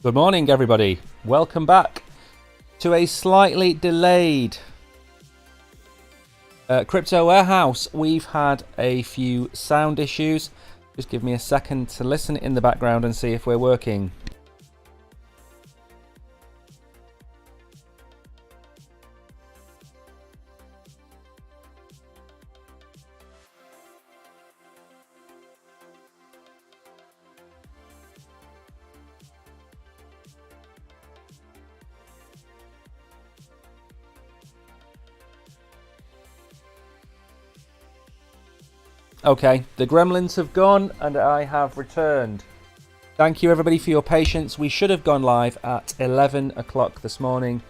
Good morning, everybody. Welcome back to a slightly delayed Crypto Warehouse. We've had a few sound issues. Just give me a second to listen in the background and see if we're working. Okay, the gremlins have gone and I have returned. Thank you everybody for your patience. We should have gone live at 11 o'clock this morning.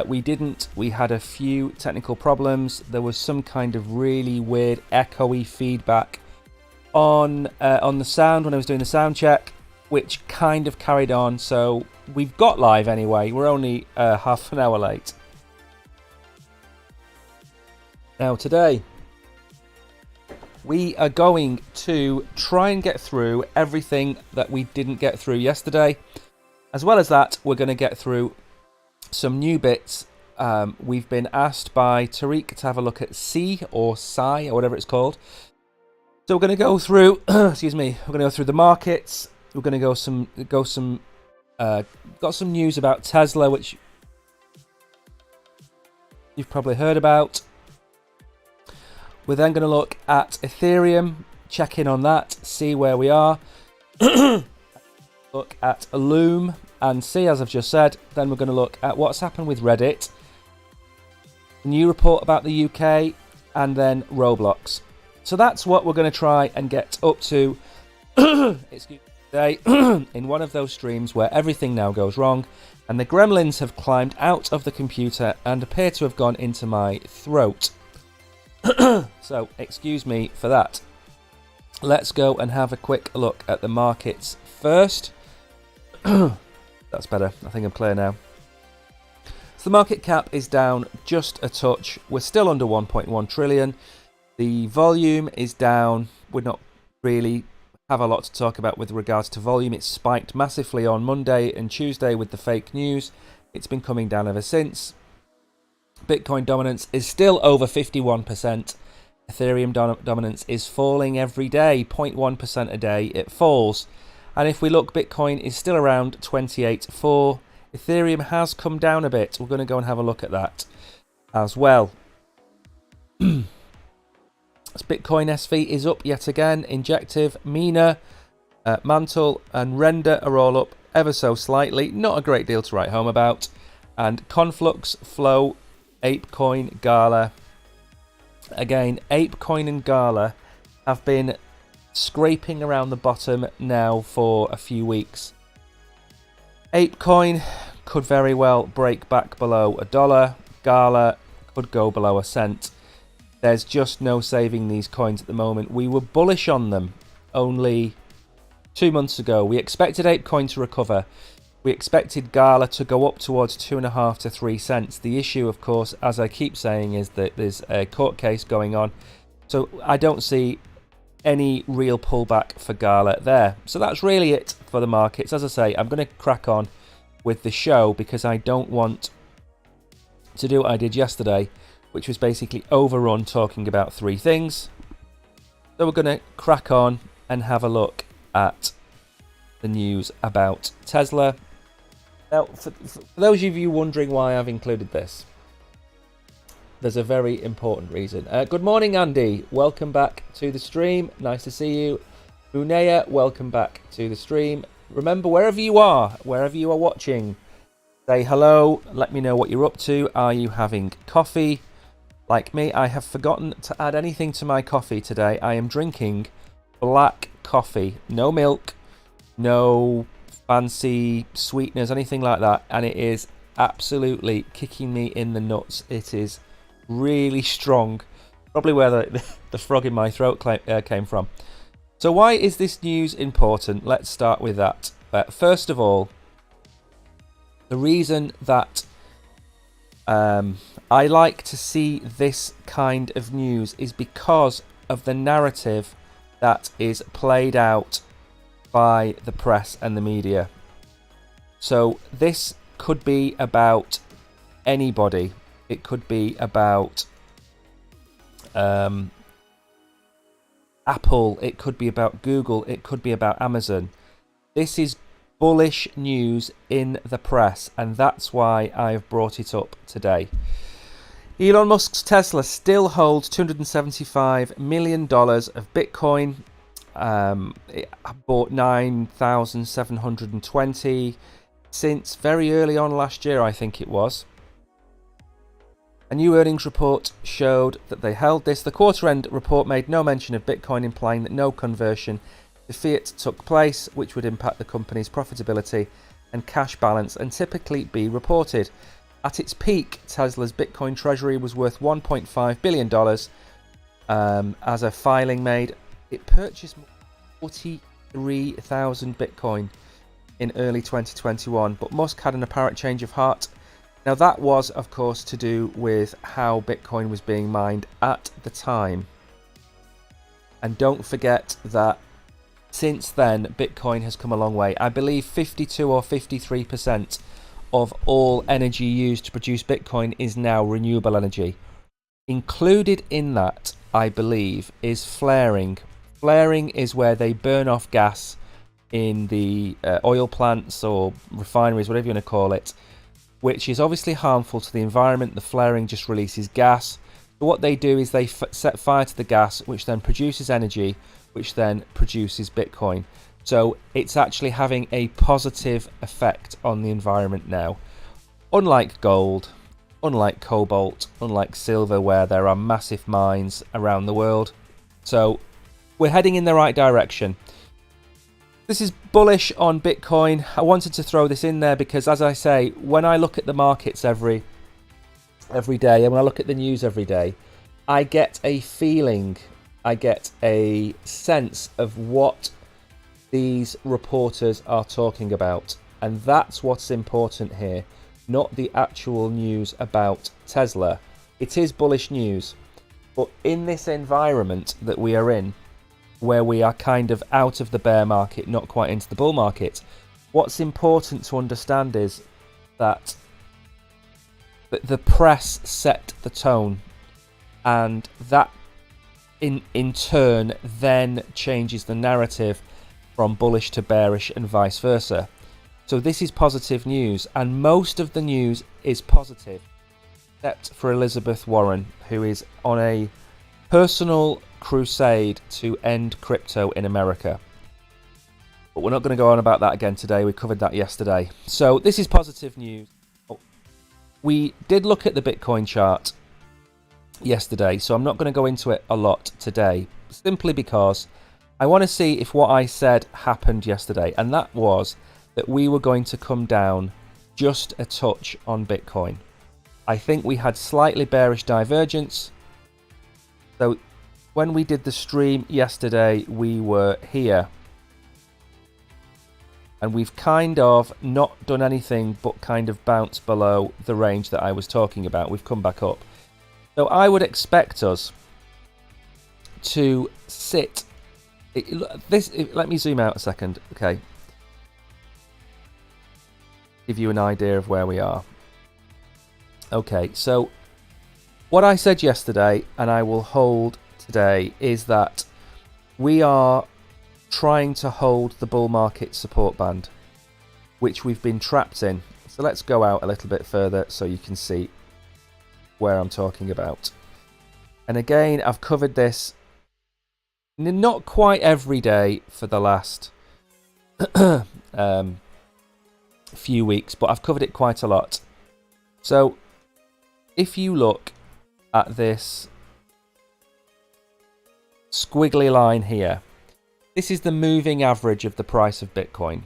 We didn't. We had a few technical problems. There was some kind of really weird echoey feedback on the sound when I was doing the sound check, which kind of carried on. So we've got live anyway. We're only half an hour late. Now today, we are going to try and get through everything that we didn't get through yesterday. As well as that, we're going to get through some new bits. We've been asked by Tariq to have a look at C or Psi or whatever it's called. So we're going to go through, excuse me, we're going to go through the markets. We're going to got some news about Tesla, which you've probably heard about. We're then going to look at Ethereum, check in on that, see where we are. Look at LOOM and see, as I've just said. Then we're going to look at what's happened with Reddit. New report about the UK, and then Roblox. So that's what we're going to try and get up to excuse me, today in one of those streams where everything now goes wrong and the gremlins have climbed out of the computer and appear to have gone into my throat. So, excuse me for that. Let's go and have a quick look at the markets first. That's better. I think I'm clear now. So the market cap is down just a touch. We're still under 1.1 trillion. The volume is down. We're not really have a lot to talk about with regards to volume. It spiked massively on Monday and Tuesday with the fake news. It's been coming down ever since. Bitcoin dominance is still over 51%. Ethereum dominance is falling every day, 0.1% a day it falls. And if we look, Bitcoin is still around 28.4. Ethereum has come down a bit. We're going to go and have a look at that as well. Bitcoin SV is up yet again. Injective, Mina, Mantle and Render are all up ever so slightly. Not a great deal to write home about. And Conflux, Flow, ApeCoin, Gala. Again, ApeCoin and Gala have been scraping around the bottom now for a few weeks. ApeCoin could very well break back below $1. Gala could go below a cent. There's just no saving these coins at the moment. We were bullish on them only 2 months ago. We expected ApeCoin to recover. We expected Gala to go up towards 2.5 to 3 cents. The issue, of course, as I keep saying, is that there's a court case going on. So I don't see any real pullback for Gala there. So that's really it for the markets. As I say, I'm going to crack on with the show because I don't want to do what I did yesterday, which was basically overrun talking about 3 things. So we're going to crack on and have a look at the news about Tesla. Now, for those of you wondering why I've included this, there's a very important reason. Good morning, Andy. Welcome back to the stream. Nice to see you. Bunea, welcome back to the stream. Remember, wherever you are watching, say hello. Let me know what you're up to. Are you having coffee? Like me, I have forgotten to add anything to my coffee today. I am drinking black coffee. No milk, no fancy sweeteners, anything like that, and it is absolutely kicking me in the nuts. It is really strong, probably where the frog in my throat came from. So why is this news important? Let's start with that. First of all, the reason that I like to see this kind of news is because of the narrative that is played out by the press and the media. So this could be about anybody. It could be about Apple, it could be about Google, it could be about Amazon. This is bullish news in the press, and that's why I've brought it up today. Elon Musk's Tesla still holds $275 million of Bitcoin. It bought 9,720 since very early on last year, I think it was. A new earnings report showed that they held this. The quarter-end report made no mention of Bitcoin, implying that no conversion to fiat took place, which would impact the company's profitability and cash balance and typically be reported. At its peak, Tesla's Bitcoin treasury was worth $1.5 billion. As a filing made, it purchased 43,000 Bitcoin in early 2021, but Musk had an apparent change of heart. Now that was, of course, to do with how Bitcoin was being mined at the time. And don't forget that since then, Bitcoin has come a long way. I believe 52 or 53% of all energy used to produce Bitcoin is now renewable energy. Included in that, I believe, is flaring. Flaring is where they burn off gas in the oil plants or refineries, whatever you want to call it, which is obviously harmful to the environment. The flaring just releases gas. So what they do is they set fire to the gas, which then produces energy, which then produces Bitcoin. So it's actually having a positive effect on the environment now. Unlike gold, unlike cobalt, unlike silver, where there are massive mines around the world. So we're heading in the right direction. This is bullish on Bitcoin. I wanted to throw this in there because, as I say, when I look at the markets every day, and when I look at the news every day, I get a feeling, I get a sense of what these reporters are talking about. And that's what's important here, not the actual news about Tesla. It is bullish news, but in this environment that we are in, where we are kind of out of the bear market, not quite into the bull market, what's important to understand is that the press set the tone, and that in turn then changes the narrative from bullish to bearish and vice versa. So this is positive news, and most of the news is positive, except for Elizabeth Warren, who is on a personal crusade to end crypto in America. But we're not going to go on about that again today. We covered that yesterday. So this is positive news. We did look at the Bitcoin chart yesterday, so I'm not going to go into it a lot today, simply because I want to see if what I said happened yesterday, and that was that we were going to come down just a touch on Bitcoin. I think we had slightly bearish divergence. So when we did the stream yesterday, we were here. And we've kind of not done anything but kind of bounced below the range that I was talking about. We've come back up. So I would expect us to sit... let me zoom out a second. Okay. Give you an idea of where we are. Okay, so what I said yesterday, and I will hold today, is that we are trying to hold the bull market support band, which we've been trapped in. So let's go out a little bit further so you can see where I'm talking about. And again, I've covered this not quite every day for the last few weeks, but I've covered it quite a lot. So if you look at this squiggly line here, this is the moving average of the price of Bitcoin.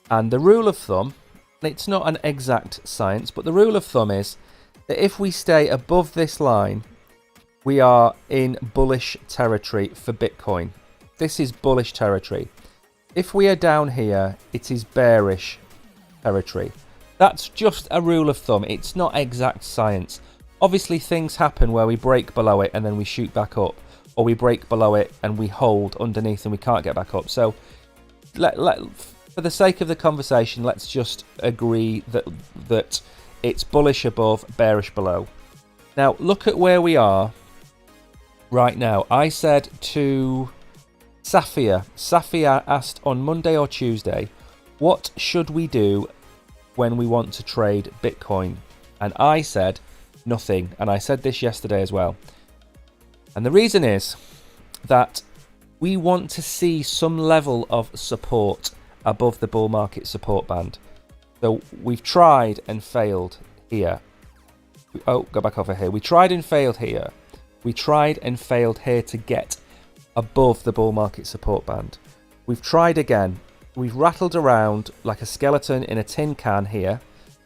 And the rule of thumb, it's not an exact science, but the rule of thumb is that if we stay above this line, we are in bullish territory for Bitcoin. This is bullish territory. If we are down here, it is bearish territory. That's just a rule of thumb. It's not exact science. Obviously, things happen where we break below it and then we shoot back up, or we break below it and we hold underneath and we can't get back up. So for the sake of the conversation, let's just agree that it's bullish above, bearish below. Now, look at where we are right now. I said to Safia asked on Monday or Tuesday, what should we do when we want to trade Bitcoin? And I said nothing. And I said this yesterday as well. And the reason is that we want to see some level of support above the bull market support band. So we've tried and failed here. Oh, go back over here. We tried and failed here. We tried and failed here to get above the bull market support band. We've tried again. We've rattled around like a skeleton in a tin can here.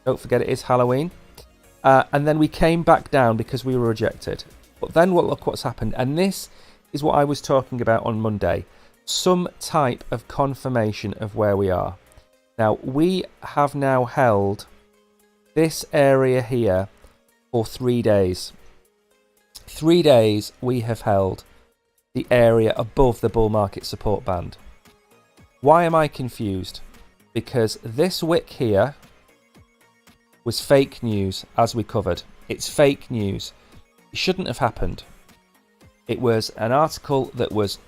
Don't forget it is Halloween. And then we came back down because we were rejected. But then look what's happened. And this is what I was talking about on Monday. Some type of confirmation of where we are. Now, we have now held this area here for 3 days. 3 days we have held the area above the bull market support band. Why am I confused? Because this wick here was fake news, as we covered. It's fake news. It shouldn't have happened. It was an article that was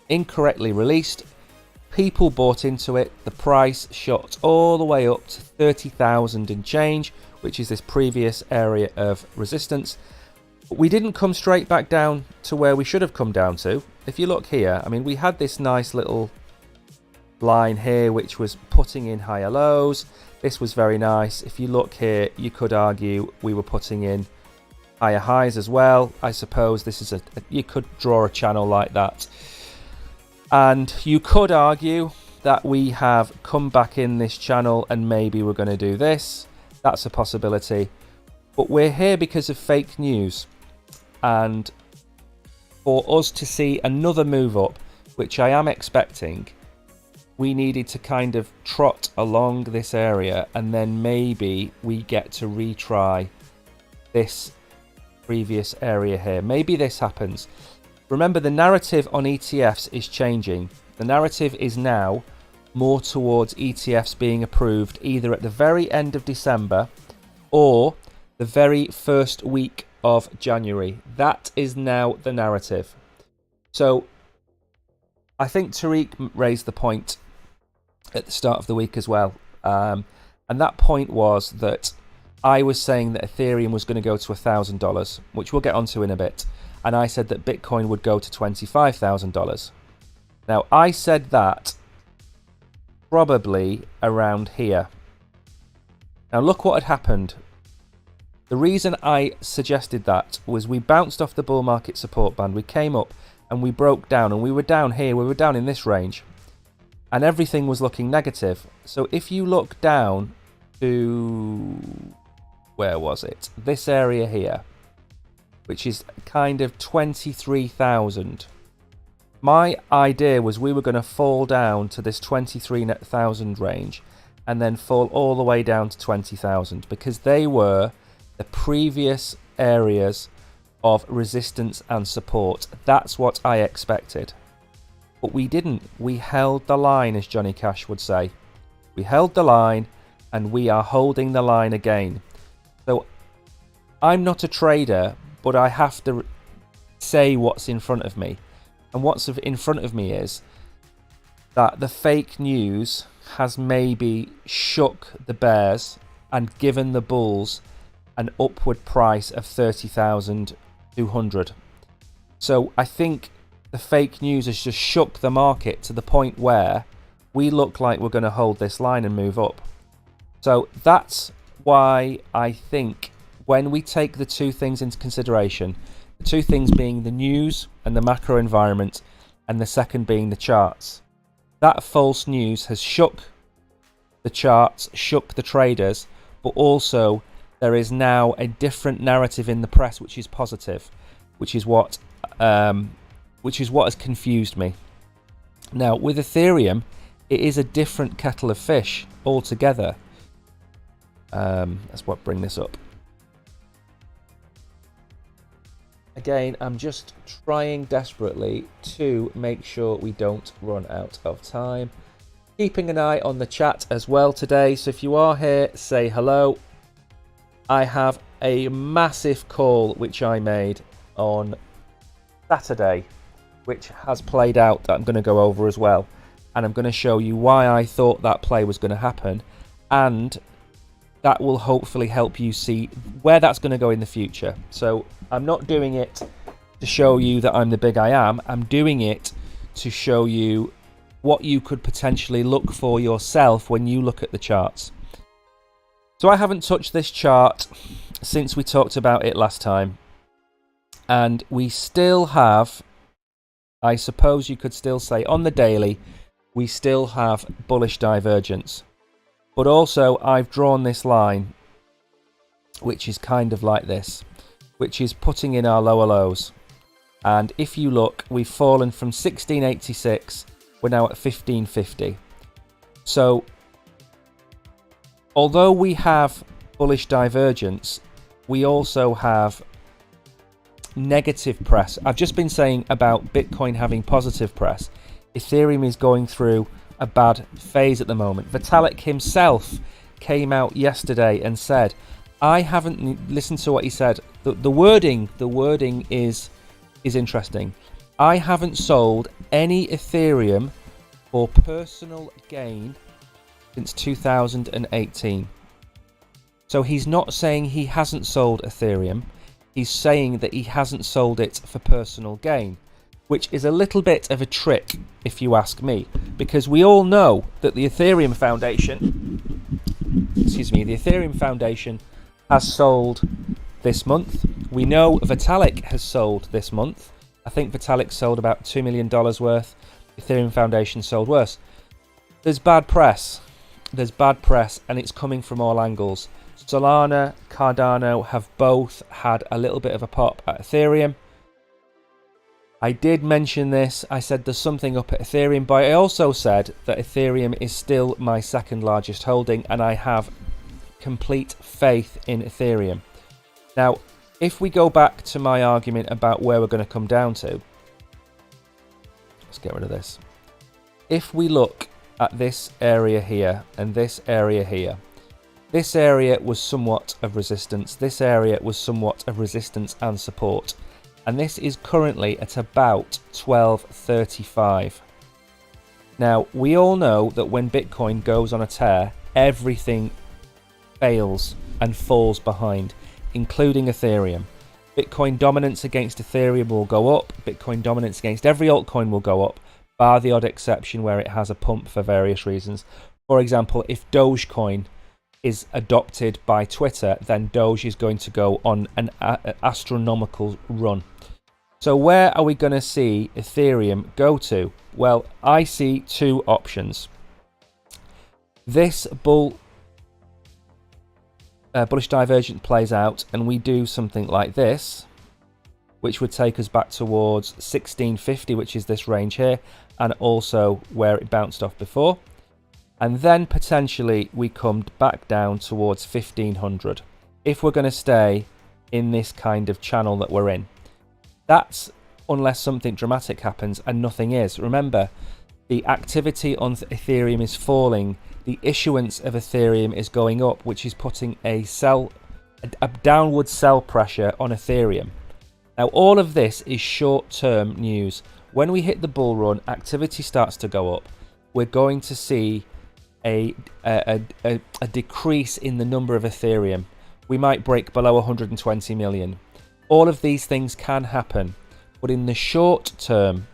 incorrectly released. People bought into it. The price shot all the way up to 30,000 and change, which is this previous area of resistance. But we didn't come straight back down to where we should have come down to. If you look here, I mean, we had this nice little line here which was putting in higher lows. This was very nice. If you look here, you could argue we were putting in higher highs as well. I suppose this is you could draw a channel like that, and you could argue that we have come back in this channel and maybe we're going to do this. That's a possibility, but we're here because of fake news, and for us to see another move up, which I am expecting, we needed to kind of trot along this area, and then maybe we get to retry this previous area here. Maybe this happens. Remember, the narrative on ETFs is changing. The narrative is now more towards ETFs being approved either at the very end of December or the very first week of January. That is now the narrative. So I think Tariq raised the point at the start of the week as well. And that point was that I was saying that Ethereum was going to go to $1,000, which we'll get onto in a bit. And I said that Bitcoin would go to $25,000. Now, I said that probably around here. Now, look what had happened. The reason I suggested that was we bounced off the bull market support band. We came up and we broke down, and we were down here. We were down in this range. And everything was looking negative. So if you look down to, where was it? This area here, which is kind of 23,000. My idea was we were going to fall down to this 23,000 range and then fall all the way down to 20,000, because they were the previous areas of resistance and support. That's what I expected. But we didn't. We held the line, as Johnny Cash would say. We held the line, and we are holding the line again. So I'm not a trader, but I have to say what's in front of me. And what's in front of me is that the fake news has maybe shook the bears and given the bulls an upward price of 30,200. So I think the fake news has just shook the market to the point where we look like we're going to hold this line and move up. So that's why I think when we take the two things into consideration, the two things being the news and the macro environment, and the second being the charts, that false news has shook the charts, shook the traders, but also there is now a different narrative in the press which is positive, which is what has confused me. Now with Ethereum, it is a different kettle of fish altogether. Let's bring this up. Again, I'm just trying desperately to make sure we don't run out of time. keeping an eye on the chat as well today. So if you are here, say hello. I have a massive call which I made on Saturday, which has played out, that I'm going to go over as well. And I'm going to show you why I thought that play was going to happen. And that will hopefully help you see where that's going to go in the future. So I'm not doing it to show you that I'm the big I am. I'm doing it to show you what you could potentially look for yourself when you look at the charts. So I haven't touched this chart since we talked about it last time. And we still have, I suppose you could still say on the daily, we still have bullish divergence. But also I've drawn this line, which is kind of like this, which is putting in our lower lows. And if you look, we've fallen from 1686, we're now at 1550. So although we have bullish divergence, we also have negative press. I've just been saying about Bitcoin having positive press. Ethereum is going through a bad phase at the moment. Vitalik himself came out yesterday and said, I haven't listened to what he said. The wording is interesting. I haven't sold any Ethereum for personal gain since 2018. So he's not saying he hasn't sold Ethereum. He's saying that he hasn't sold it for personal gain, which is a little bit of a trick, if you ask me, because we all know that the Ethereum Foundation has sold this month. We know Vitalik has sold this month. I think Vitalik sold about $2 million worth. Ethereum Foundation sold worse. There's bad press. There's bad press, and it's coming from all angles. Solana, Cardano have both had a little bit of a pop at Ethereum. I did mention this. I said there's something up at Ethereum, but I also said that Ethereum is still my second largest holding, and I have complete faith in Ethereum. Now, if we go back to my argument about where we're going to come down to, let's get rid of this. If we look at this area here and this area here, this area was somewhat of resistance, this area was somewhat of resistance and support, and this is currently at about 1235. Now, we all know that when Bitcoin goes on a tear, everything fails and falls behind, including Ethereum. Bitcoin dominance against Ethereum will go up, Bitcoin dominance against every altcoin will go up, bar the odd exception where it has a pump for various reasons. For example, if Dogecoin is adopted by Twitter, then Doge is going to go on an astronomical run. So where are we going to see Ethereum go to? Well, I see two options. This bullish divergence plays out and we do something like this, which would take us back towards 1650, which is this range here, and also where it bounced off before. And then potentially we come back down towards 1500 if we're going to stay in this kind of channel that we're in. That's unless something dramatic happens, and nothing is. Remember, the activity on Ethereum is falling, the issuance of Ethereum is going up, which is putting a downward sell pressure on Ethereum. Now, all of this is short-term news. When we hit the bull run, activity starts to go up. We're going to see a decrease in the number of Ethereum. We might break below 120 million. All of these things can happen, but in the short term,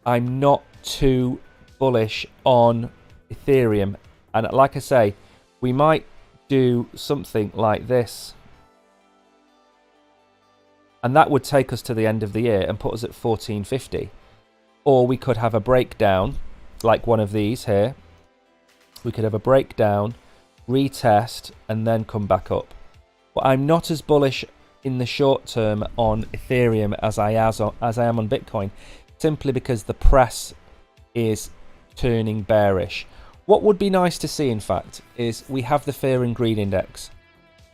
I'm not too bullish on Ethereum. And like I say, we might do something like this, and that would take us to the end of the year and put us at 1450. Or we could have a breakdown like one of these here. We could have a breakdown, retest, and then come back up. But I'm not as bullish in the short term on Ethereum as I am on Bitcoin, simply because the press is turning bearish. What would be nice to see, in fact, is we have the Fear and Greed Index,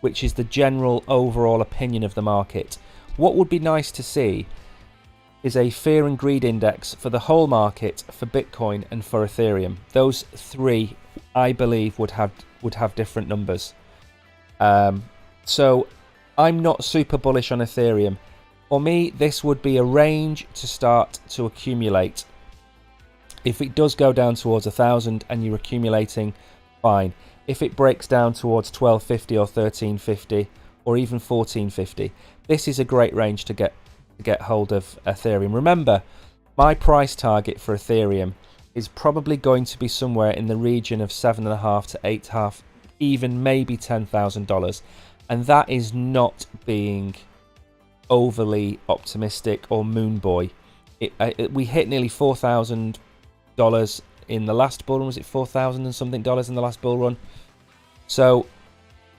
which is the general overall opinion of the market. What would be nice to see is a fear and greed index for the whole market, for Bitcoin and for Ethereum. Those three, I believe, would have different numbers. So I'm not super bullish on Ethereum. For me, this would be a range to start to accumulate. If it does go down towards 1,000 and you're accumulating, fine. If it breaks down towards 1250 or 1350 or even 1450, this is a great range to get hold of Ethereum. Remember, my price target for Ethereum is probably going to be somewhere in the region of $7.5 to $8.5, even maybe $10,000, and that is not being overly optimistic or moon boy. We hit nearly $4,000 in the last bull run. Was it 4,000 and something dollars in the last bull run? So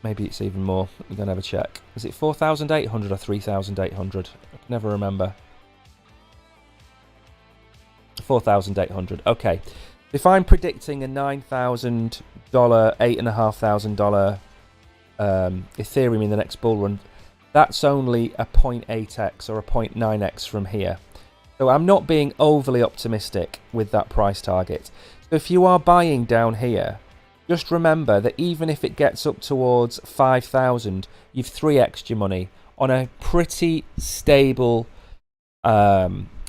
maybe it's even more. We're going to have a check. Is it 4,800 or 3,800? I can never remember. 4,800. Okay. If I'm predicting a $9,000, $8,500 Ethereum in the next bull run, that's only a 0.8x or a 0.9x from here. So I'm not being overly optimistic with that price target. So if you are buying down here, just remember that even if it gets up towards 5,000, you've 3x'd your money on a pretty stable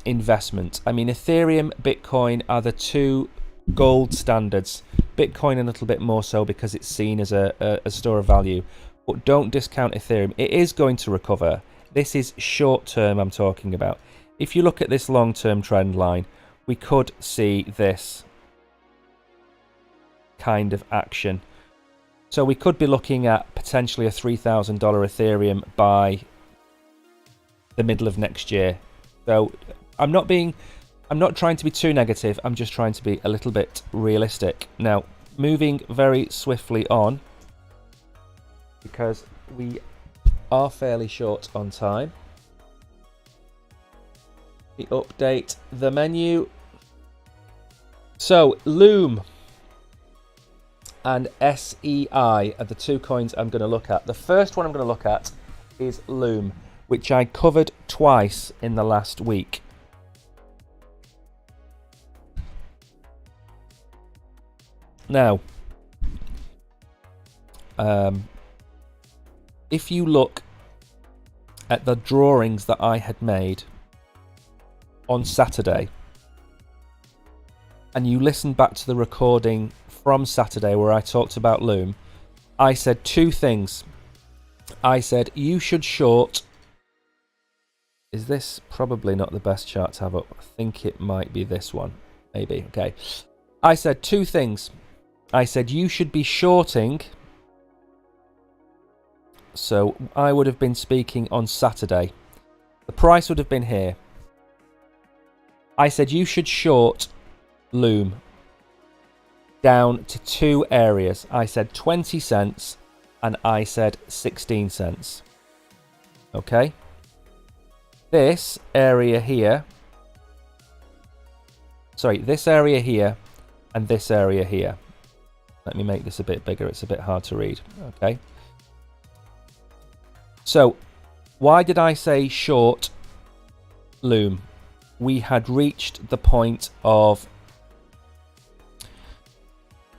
investment. I mean, Ethereum, Bitcoin are the two gold standards. Bitcoin a little bit more so because it's seen as a store of value. But don't discount Ethereum. It is going to recover. This is short term I'm talking about. If you look at this long-term trend line, we could see this kind of action. So we could be looking at potentially a $3,000 Ethereum by the middle of next year. So I'm not trying to be too negative. I'm just trying to be a little bit realistic. Now, moving very swiftly on, because we are fairly short on time. We update the menu. So LOOM and SEI are the two coins I'm going to look at. The first one I'm going to look at is LOOM, which I covered twice in the last week. Now, if you look at the drawings that I had made on Saturday, and you listen back to the recording from Saturday where I talked about LOOM, I said two things. I said you should short. Is this probably not the best chart to have up? I think it might be this one. Maybe. Okay. I said two things. I said you should be shorting. So I would have been speaking on Saturday. The price would have been here. I said you should short LOOM down to two areas. I said 20 cents and I said 16 cents. Okay. This area here. Sorry, this area here and this area here. Let me make this a bit bigger. It's a bit hard to read. Okay. So, why did I say short LOOM? We had reached the point of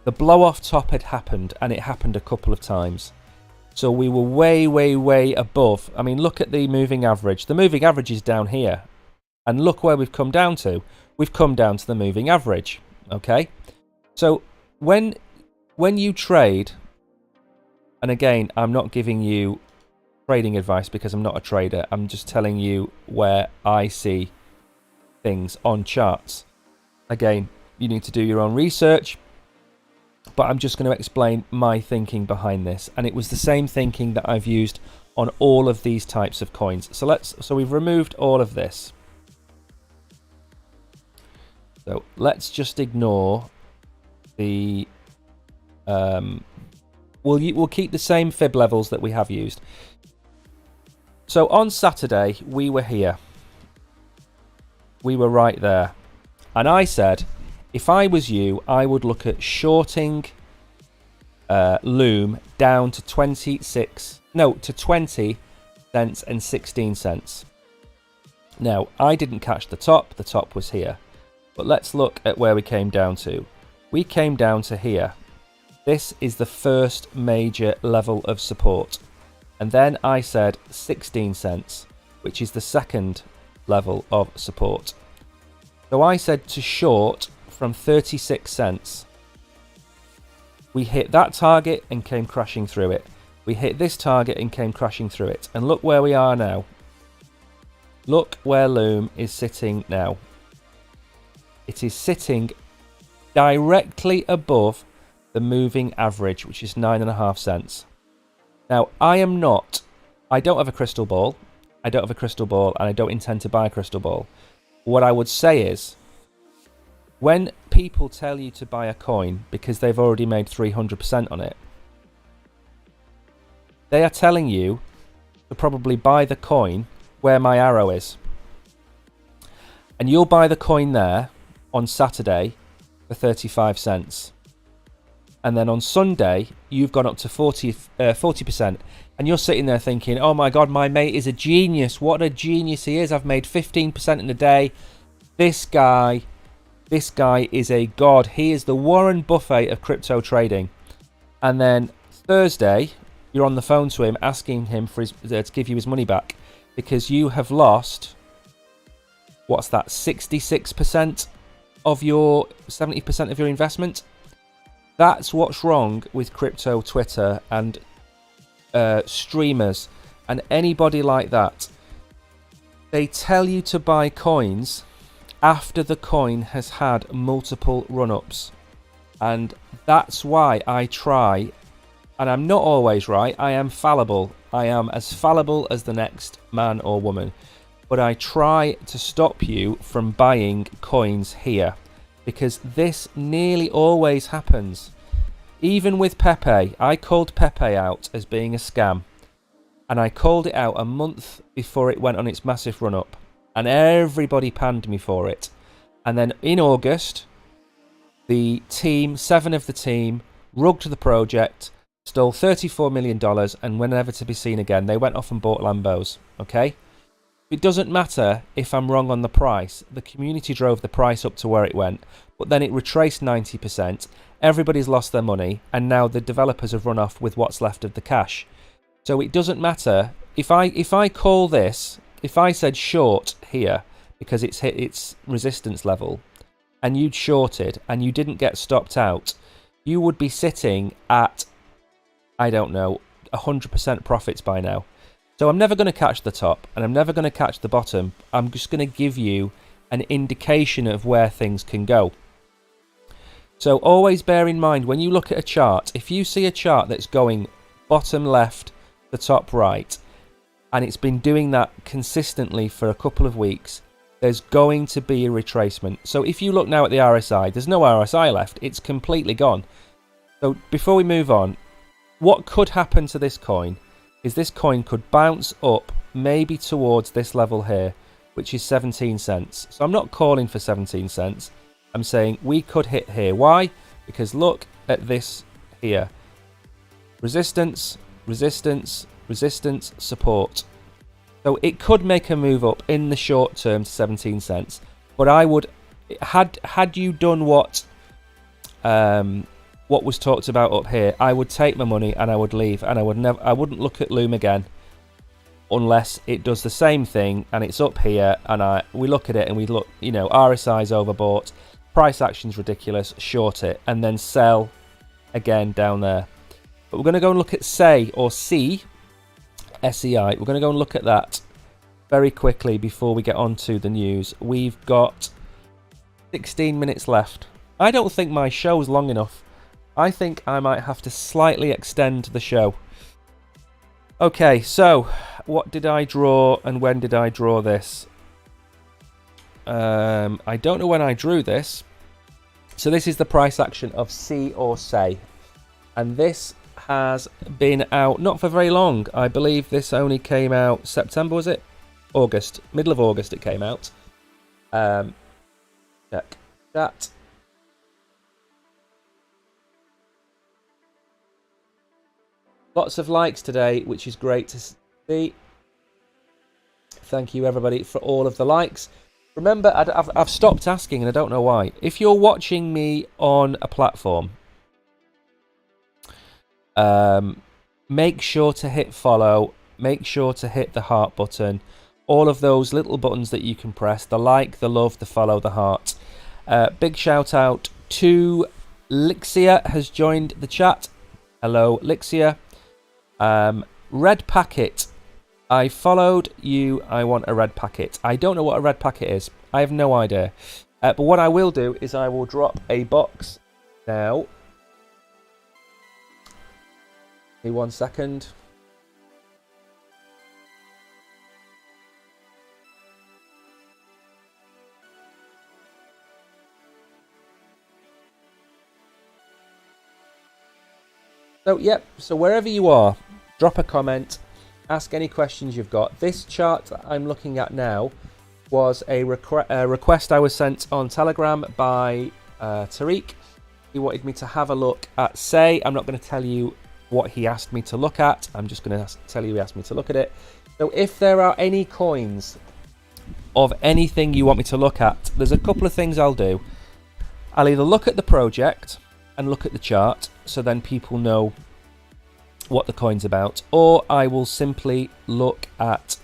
the blow off top had happened, and it happened a couple of times. So we were way, way, way above. I mean, look at the moving average. The moving average is down here. And look where we've come down to. We've come down to the moving average. Okay? So when you trade, and again, I'm not giving you trading advice because I'm not a trader. I'm just telling you where I see things on charts. Again, you need to do your own research, but I'm just going to explain my thinking behind this. And it was the same thinking that I've used on all of these types of coins. So we've removed all of this. So let's just ignore the we'll keep the same fib levels that we have used. So on Saturday, we were here. We were right there. And I said, if I was you, I would look at shorting LOOM down to 20 cents and 16 cents. Now, I didn't catch the top was here. But let's look at where we came down to. We came down to here. This is the first major level of support. And then I said 16 cents, which is the second level of support. So I said to short from 36 cents. We hit that target and came crashing through it. We hit this target and came crashing through it. And look where we are now. Look where Loom is sitting now. It is sitting directly above the moving average, which is 9.5 cents. Now, I don't have a crystal ball. I don't have a crystal ball, and I don't intend to buy a crystal ball. What I would say is, when people tell you to buy a coin because they've already made 300% on it, they are telling you to probably buy the coin where my arrow is. And you'll buy the coin there on Saturday for 35 cents. And then on Sunday, you've gone up to 40%. And you're sitting there thinking, oh my God, my mate is a genius. What a genius he is. I've made 15% in a day. This guy is a god. He is the Warren Buffett of crypto trading. And then Thursday, you're on the phone to him asking him for to give you his money back because you have lost, what's that, 66% of your 70% of your investment. That's what's wrong with crypto Twitter and streamers and anybody like that. They tell you to buy coins after the coin has had multiple run-ups, and that's why I try, and I'm not always right. I am fallible. I am as fallible as the next man or woman, but I try to stop you from buying coins here, because this nearly always happens. Even with Pepe, I called Pepe out as being a scam, and I called it out a month before it went on its massive run-up, and everybody panned me for it. And then in August, the team, 7 of the team, rugged the project, stole $34 million, and were never to be seen again. They went off and bought Lambos, okay? It doesn't matter if I'm wrong on the price. The community drove the price up to where it went, but then it retraced 90%. Everybody's lost their money, and now the developers have run off with what's left of the cash. So it doesn't matter. If I call this, if I said short here because it's hit its resistance level, and you'd shorted and you didn't get stopped out, you would be sitting at, I don't know, 100% profits by now. So I'm never going to catch the top and I'm never going to catch the bottom. I'm just going to give you an indication of where things can go. So always bear in mind when you look at a chart, if you see a chart that's going bottom left, the top right, and it's been doing that consistently for a couple of weeks, there's going to be a retracement. So if you look now at the RSI, there's no RSI left. It's completely gone. So before we move on, what could happen to this coin is this coin could bounce up maybe towards this level here, which is 17 cents. So I'm not calling for 17 cents. I'm saying we could hit here. Why? Because look at this here. Resistance, resistance, resistance, support. So it could make a move up in the short term to 17 cents. But I would, had you done what was talked about up here, I would take my money and I would leave, and I wouldn't look at Loom again unless it does the same thing and it's up here and we look at it and we look, RSI's overbought, price action's ridiculous, short it, and then sell again down there. But we're going to go and look at SEI. We're going to go and look at that very quickly before we get on to the news. We've got 16 minutes left. I don't think my show's long enough. I think I might have to slightly extend the show. Okay, so what did I draw and when did I draw this? I don't know when I drew this. So this is the price action of SEI. And this has been out not for very long. I believe this only came out September, was it? August. Middle of August it came out. Check that. Lots of likes today, which is great to see. Thank you, everybody, for all of the likes. Remember, I've stopped asking, and I don't know why. If you're watching me on a platform, make sure to hit follow. Make sure to hit the heart button. All of those little buttons that you can press. The like, the love, the follow, the heart. Big shout out to Lixia has joined the chat. Hello, Lixia. Red packet. I followed you. I want a red packet. I don't know what a red packet is. I have no idea. But what I will do is I will drop a box now. Give me 1 second. So, yep. So wherever you are, drop a comment. Ask any questions you've got. This chart that I'm looking at now was a request I was sent on Telegram by Tariq. He wanted me to have a look at Say. I'm not going to tell you what he asked me to look at. I'm just going to tell you he asked me to look at it. So if there are any coins of anything you want me to look at, there's a couple of things I'll do. I'll either look at the project and look at the chart, so then people know what the coin's about, or I will simply look at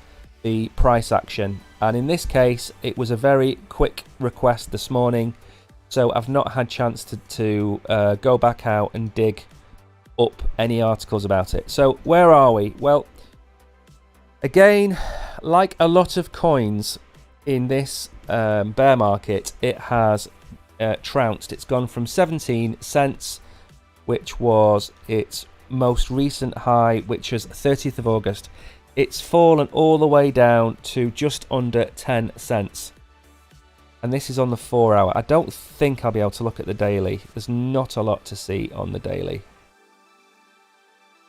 the price action. And in this case, it was a very quick request this morning, so I've not had chance to go back out and dig up any articles about it. So where are we? Well, again, like a lot of coins in this bear market, it has trounced. It's gone from 17 cents, which was its most recent high, which is 30th of August. It's fallen all the way down to just under 10 cents. And this is on the 4 hour. I don't think I'll be able to look at the daily. There's not a lot to see on the daily.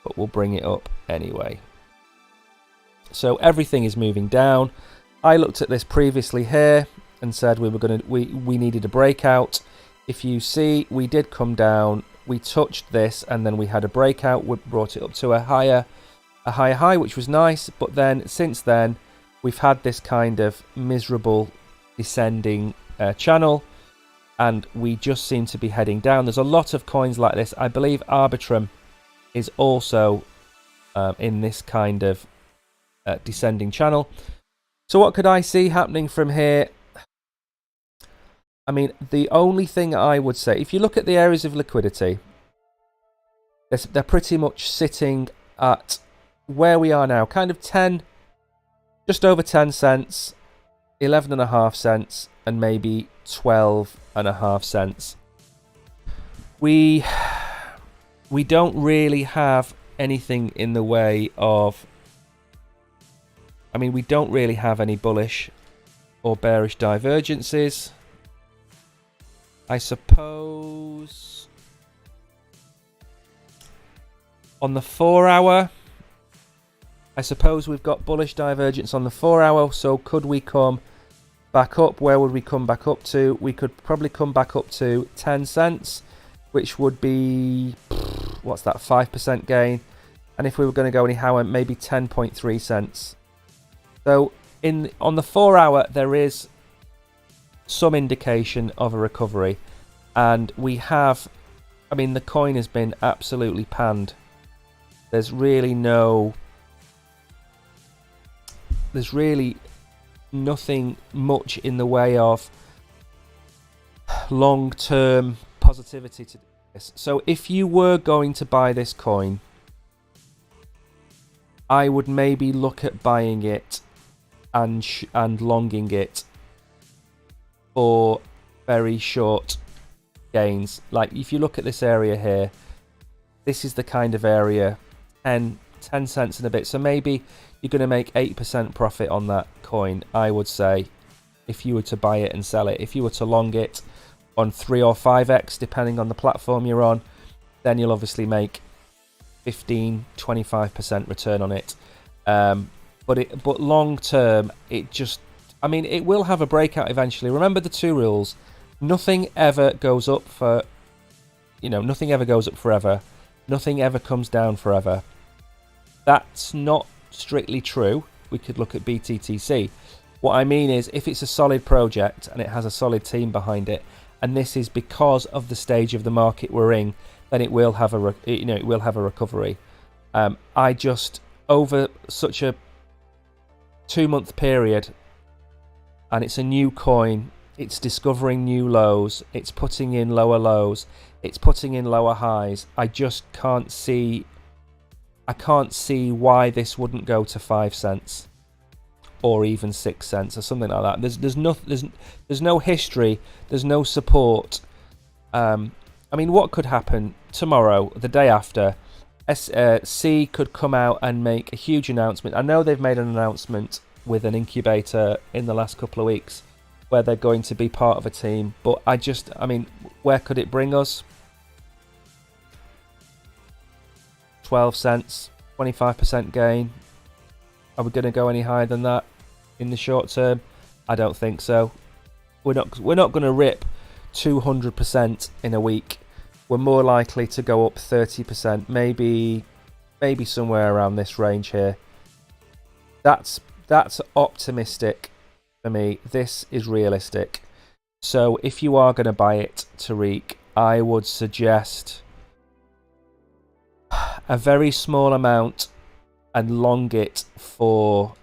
But we'll bring it up anyway. So everything is moving down. I looked at this previously here and said we needed a breakout. If you see, we did come down. We touched this and then we had a breakout. We brought it up to a higher high, which was nice. But then since then, we've had this kind of miserable descending channel, and we just seem to be heading down. There's a lot of coins like this. I believe Arbitrum is also in this kind of descending channel. So what could I see happening from here? I mean, the only thing I would say, if you look at the areas of liquidity, they're pretty much sitting at where we are now, kind of 10, just over 10 cents, 11.5 cents, and maybe 12.5 cents. We don't really have anything in the way of, I mean, we don't really have any bullish or bearish divergences. I suppose on the 4 hour, I suppose we've got bullish divergence on the 4 hour. So could we come back up? Where would we come back up to? We could probably come back up to 10 cents, which would be, what's that, 5% gain. And if we were going to go any higher, maybe 10.3 cents. So on the 4 hour, there is some indication of a recovery, and we have, I mean, the coin has been absolutely panned. There's really nothing much in the way of long-term positivity to this. So if you were going to buy this coin, I would maybe look at buying it and longing it for very short gains. Like if you look at this area here, this is the kind of area 10 cents and a bit. So maybe you're going to make 8% profit on that coin, I would say, if you were to buy it and sell it. If you were to long it on 3 or 5x, depending on the platform you're on, then you'll obviously make 15-25% return on it. But long term, it just, I mean, it will have a breakout eventually. Remember the two rules: nothing ever goes up for, nothing ever goes up forever. Nothing ever comes down forever. That's not strictly true. we could look at BTTC. What I mean is, if it's a solid project and it has a solid team behind it, and this is because of the stage of the market we're in, then it will have a it will have a recovery. I just, over such a 2-month period, and it's a new coin, it's discovering new lows, it's putting in lower lows, it's putting in lower highs. I just can't see why this wouldn't go to 5 cents or even 6 cents or something like that. There's no history, there's no support. I mean, what could happen tomorrow, the day after? C could come out and make a huge announcement. I know they've made an announcement with an incubator in the last couple of weeks where they're going to be part of a team, but I mean, where could it bring us? 12 cents, 25% gain. Are we going to go any higher than that in the short term? I don't think so. We're not going to rip 200% in a week. We're more likely to go up 30%, maybe somewhere around this range here. That's optimistic for me. This is realistic. So if you are going to buy it, Tariq, I would suggest a very small amount and long it for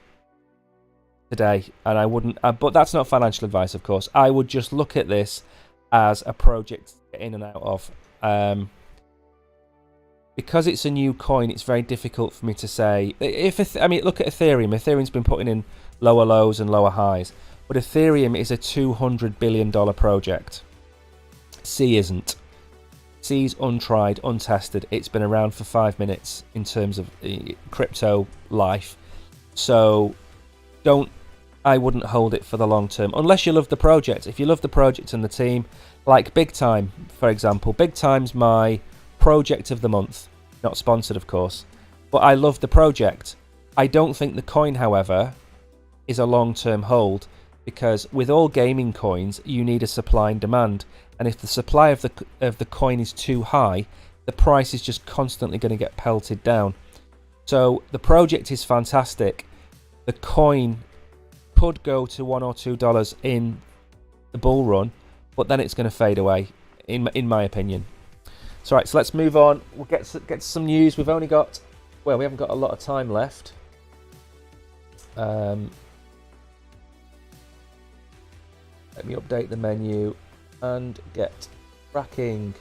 today. And I wouldn't, but that's not financial advice, of course. I would just look at this as a project to get in and out of. Because it's a new coin, it's very difficult for me to say. I mean, look at Ethereum. Ethereum's been putting in lower lows and lower highs, but Ethereum is a $200 billion project. C isn't. C's untried, untested. It's been around for 5 minutes in terms of crypto life. So I wouldn't hold it for the long term unless you love the project. If you love the project and the team, like Big Time, for example. Big Time's my project of the month. Not sponsored, of course, but I love the project. I don't think the coin, however, is a long-term hold, because with all gaming coins, you need a supply and demand. And if the supply of the coin is too high, the price is just constantly going to get pelted down. So the project is fantastic. The coin could go to $1 or $2 in the bull run, but then it's going to fade away, in my opinion. So right, so let's move on. We'll get some news. We've only got, well, we haven't got a lot of time left. Let me update the menu and get cracking.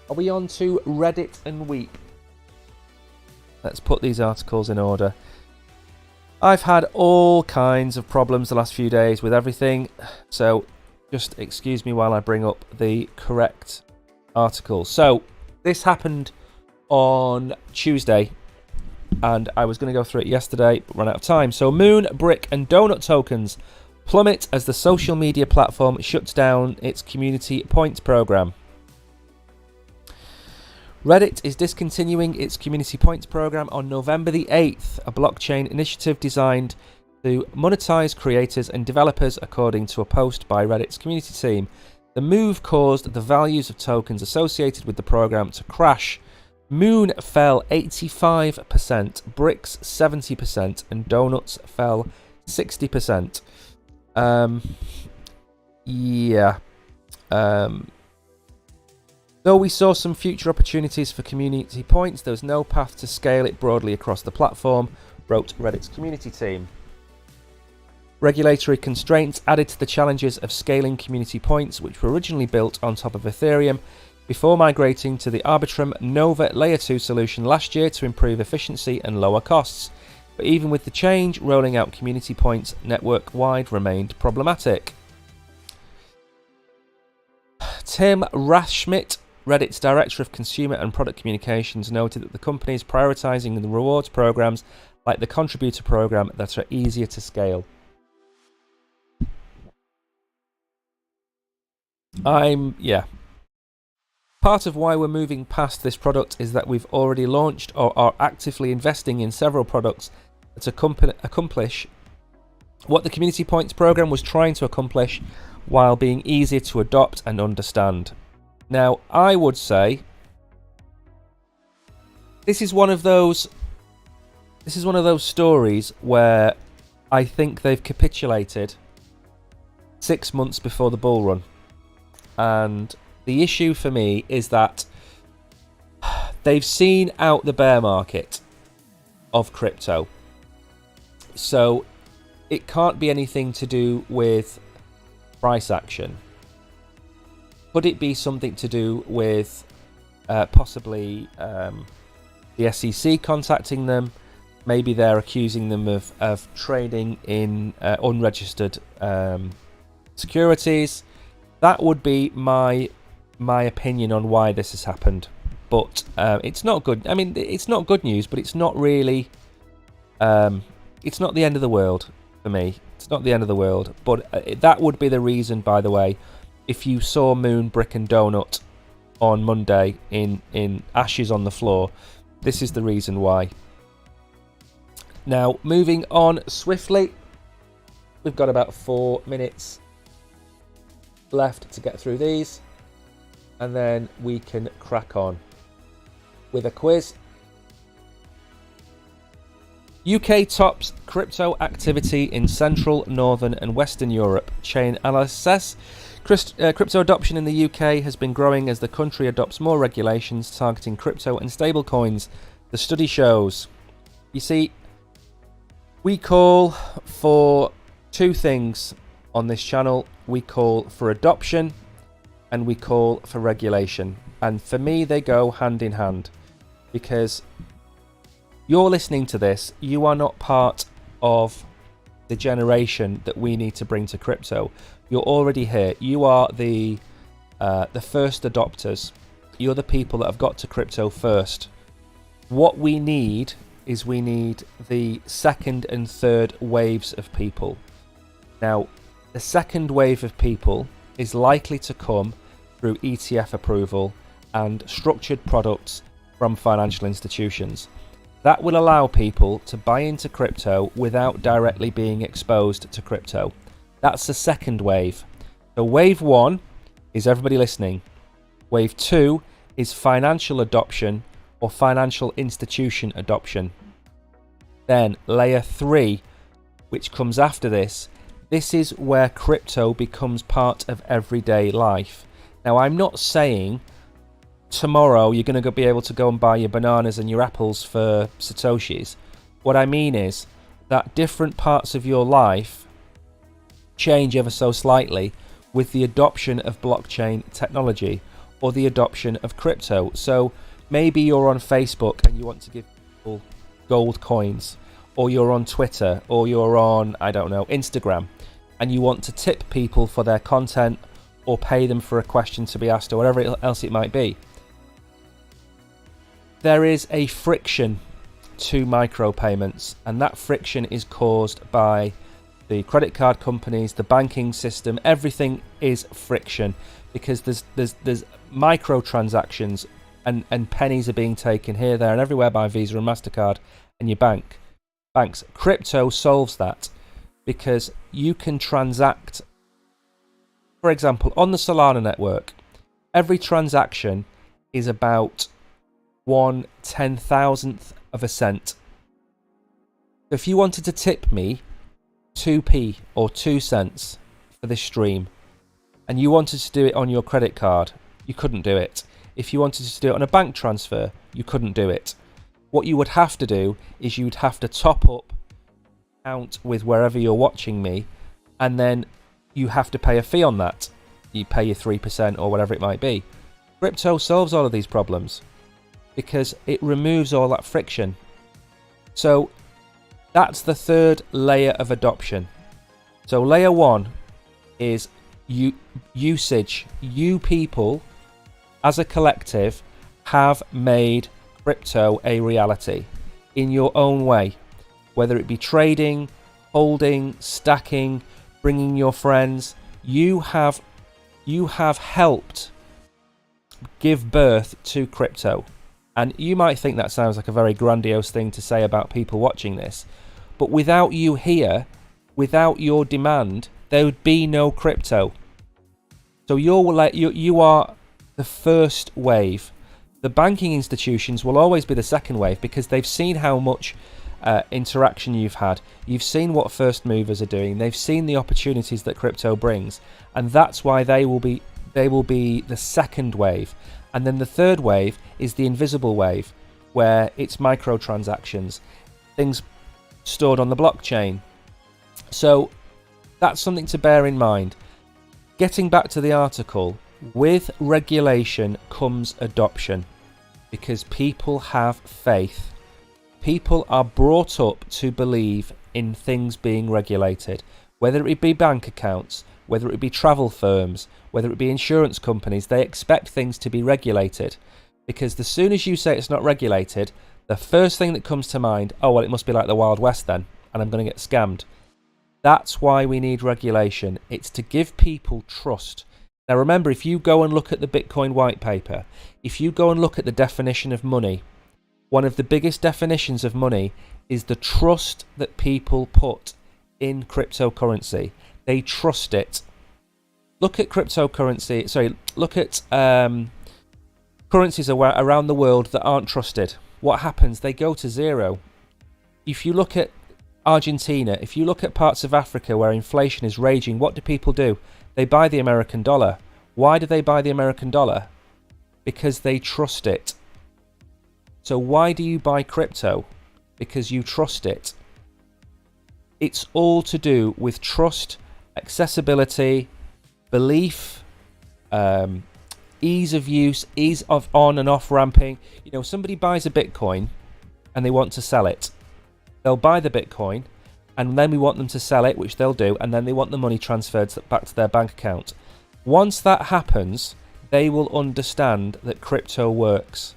Are we on to Reddit and Weep? Let's put these articles in order. I've had all kinds of problems the last few days with everything, so just excuse me while I bring up the correct article. So this happened on Tuesday, and I was going to go through it yesterday, but ran out of time. So Moon, Brick and Donut tokens plummet as the social media platform shuts down its community points program. Reddit is discontinuing its community points program on November the 8th, a blockchain initiative designed to monetize creators and developers, according to a post by Reddit's community team. The move caused the values of tokens associated with the program to crash. Moon fell 85%, Bricks 70%, and Donuts fell 60%. Though we saw some future opportunities for community points, there was no path to scale it broadly across the platform, wrote Reddit's community team. Regulatory constraints added to the challenges of scaling community points, which were originally built on top of Ethereum, before migrating to the Arbitrum Nova Layer 2 solution last year to improve efficiency and lower costs. But even with the change, rolling out community points network-wide remained problematic. Tim Rathschmidt, Reddit's Director of Consumer and Product Communications, noted that the company is prioritizing the rewards programs like the Contributor program that are easier to scale. Part of why we're moving past this product is that we've already launched or are actively investing in several products that accomplish what the Community Points program was trying to accomplish while being easier to adopt and understand. Now, I would say this is one of those this is one of those stories where I think they've capitulated 6 months before the bull run. And the issue for me is that they've seen out the bear market of crypto. So it can't be anything to do with price action. Could it be something to do with possibly the SEC contacting them? Maybe they're accusing them of trading in unregistered securities. That would be my opinion on why this has happened. But it's not good. I mean, it's not good news, but it's not really. It's not the end of the world for me. It's not the end of the world. But that would be the reason, by the way, if you saw Moon, Brick and Donut on Monday in ashes on the floor, this is the reason why. Now, moving on swiftly, we've got about 4 minutes left to get through these, and then we can crack on with a quiz. UK tops crypto activity in Central, Northern and Western Europe. Chain analysis. Crypto adoption in the UK has been growing as the country adopts more regulations targeting crypto and stablecoins, the study shows. You see, we call for two things on this channel. We call for adoption and we call for regulation. And for me, they go hand in hand, because you're listening to this, you are not part of the generation that we need to bring to crypto. You're already here. You are the first adopters. You're the people that have got to crypto first. What we need is we need the second and third waves of people. Now, the second wave of people is likely to come through ETF approval and structured products from financial institutions. That will allow people to buy into crypto without directly being exposed to crypto. That's the second wave. So wave 1 is everybody listening. Wave 2 is financial adoption or financial institution adoption. Then layer 3, which comes after this, this is where crypto becomes part of everyday life. Now, I'm not saying tomorrow you're going to be able to go and buy your bananas and your apples for satoshis. What I mean is that different parts of your life change ever so slightly with the adoption of blockchain technology or the adoption of crypto. So maybe you're on Facebook and you want to give people gold coins, or you're on Twitter, or you're on, I don't know, Instagram, and you want to tip people for their content or pay them for a question to be asked or whatever else it might be. There is a friction to micropayments, and that friction is caused by the credit card companies, the banking system. Everything is friction because there's microtransactions and pennies are being taken here, there and everywhere by Visa and MasterCard and your banks. Crypto solves that because you can transact. For example, on the Solana network, every transaction is about 1/10,000th of a cent. So if you wanted to tip me 2p or 2 cents for this stream, and you wanted to do it on your credit card, you couldn't do it. If you wanted to do it on a bank transfer, you couldn't do it. What you would have to do is you'd have to top up account with wherever you're watching me, and then you have to pay a fee on that. You pay your 3% or whatever it might be. Crypto solves all of these problems because it removes all that friction. So that's the third layer of adoption. So layer 1 is usage. You people as a collective have made crypto a reality in your own way, whether it be trading, holding, stacking, bringing your friends. You have helped give birth to crypto. And you might think that sounds like a very grandiose thing to say about people watching this, but without you here, without your demand, there would be no crypto. So you are the first wave. The banking institutions will always be the second wave because they've seen how much interaction you've had. You've seen what first movers are doing. They've seen the opportunities that crypto brings, and that's why they will be the second wave. And then the third wave is the invisible wave, where it's microtransactions, things stored on the blockchain. So that's something to bear in mind. Getting back to the article, with regulation comes adoption, because people have faith. People are brought up to believe in things being regulated, whether it be bank accounts, whether it be travel firms, whether it be insurance companies. They expect things to be regulated, because as soon as you say it's not regulated, the first thing that comes to mind, oh, well, it must be like the Wild West then, and I'm going to get scammed. That's why we need regulation. It's to give people trust. Now remember, if you go and look at the Bitcoin white paper, if you go and look at the definition of money, one of the biggest definitions of money is the trust that people put in cryptocurrency. They trust it. Look at cryptocurrency, look at currencies around the world that aren't trusted. What happens? They go to zero. If you look at Argentina, if you look at parts of Africa where inflation is raging, what do people do? They buy the American dollar. Why do they buy the American dollar? Because they trust it. So why do you buy crypto? Because you trust it. It's all to do with trust, accessibility, belief, ease of use, ease of on and off ramping. You know, somebody buys a Bitcoin and they want to sell it. They'll buy the Bitcoin and then we want them to sell it, which they'll do, and then they want the money transferred back to their bank account. Once that happens, they will understand that crypto works.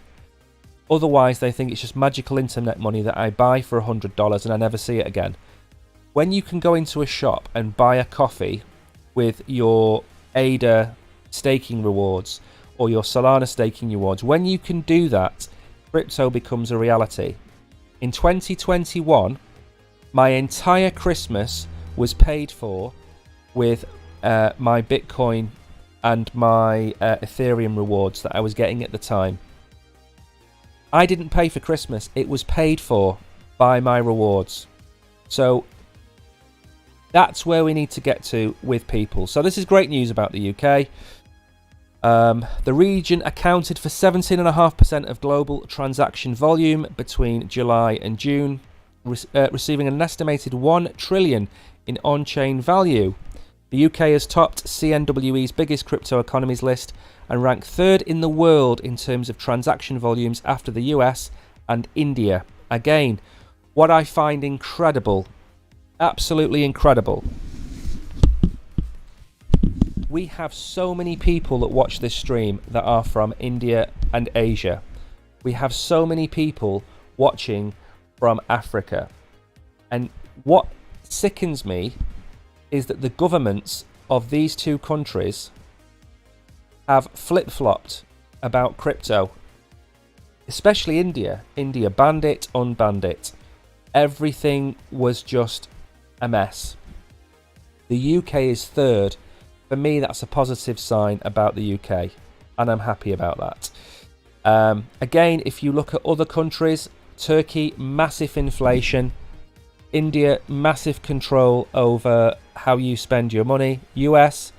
Otherwise, they think it's just magical internet money that I buy for $100 and I never see it again. When you can go into a shop and buy a coffee with your ADA staking rewards or your Solana staking rewards, when you can do that, crypto becomes a reality. In 2021, my entire Christmas was paid for with my Bitcoin and my Ethereum rewards that I was getting at the time. I didn't pay for Christmas. It was paid for by my rewards. So that's where we need to get to with people. So this is great news about the UK. The region accounted for 17.5% of global transaction volume between July and June, receiving an estimated 1 trillion in on-chain value. The UK has topped CNWE's biggest crypto economies list and ranked third in the world in terms of transaction volumes after the US and India. Again, what I find incredible, absolutely incredible. We have so many people that watch this stream that are from India and Asia. We have so many people watching from Africa. And what sickens me is that the governments of these two countries have flip-flopped about crypto. Especially India. India banned it, unbanned it. Everything was just a mess. The UK is third. For me, that's a positive sign about the UK, and I'm happy about that. Again, if you look at other countries, Turkey, massive inflation. India, massive control over how you spend your money. US,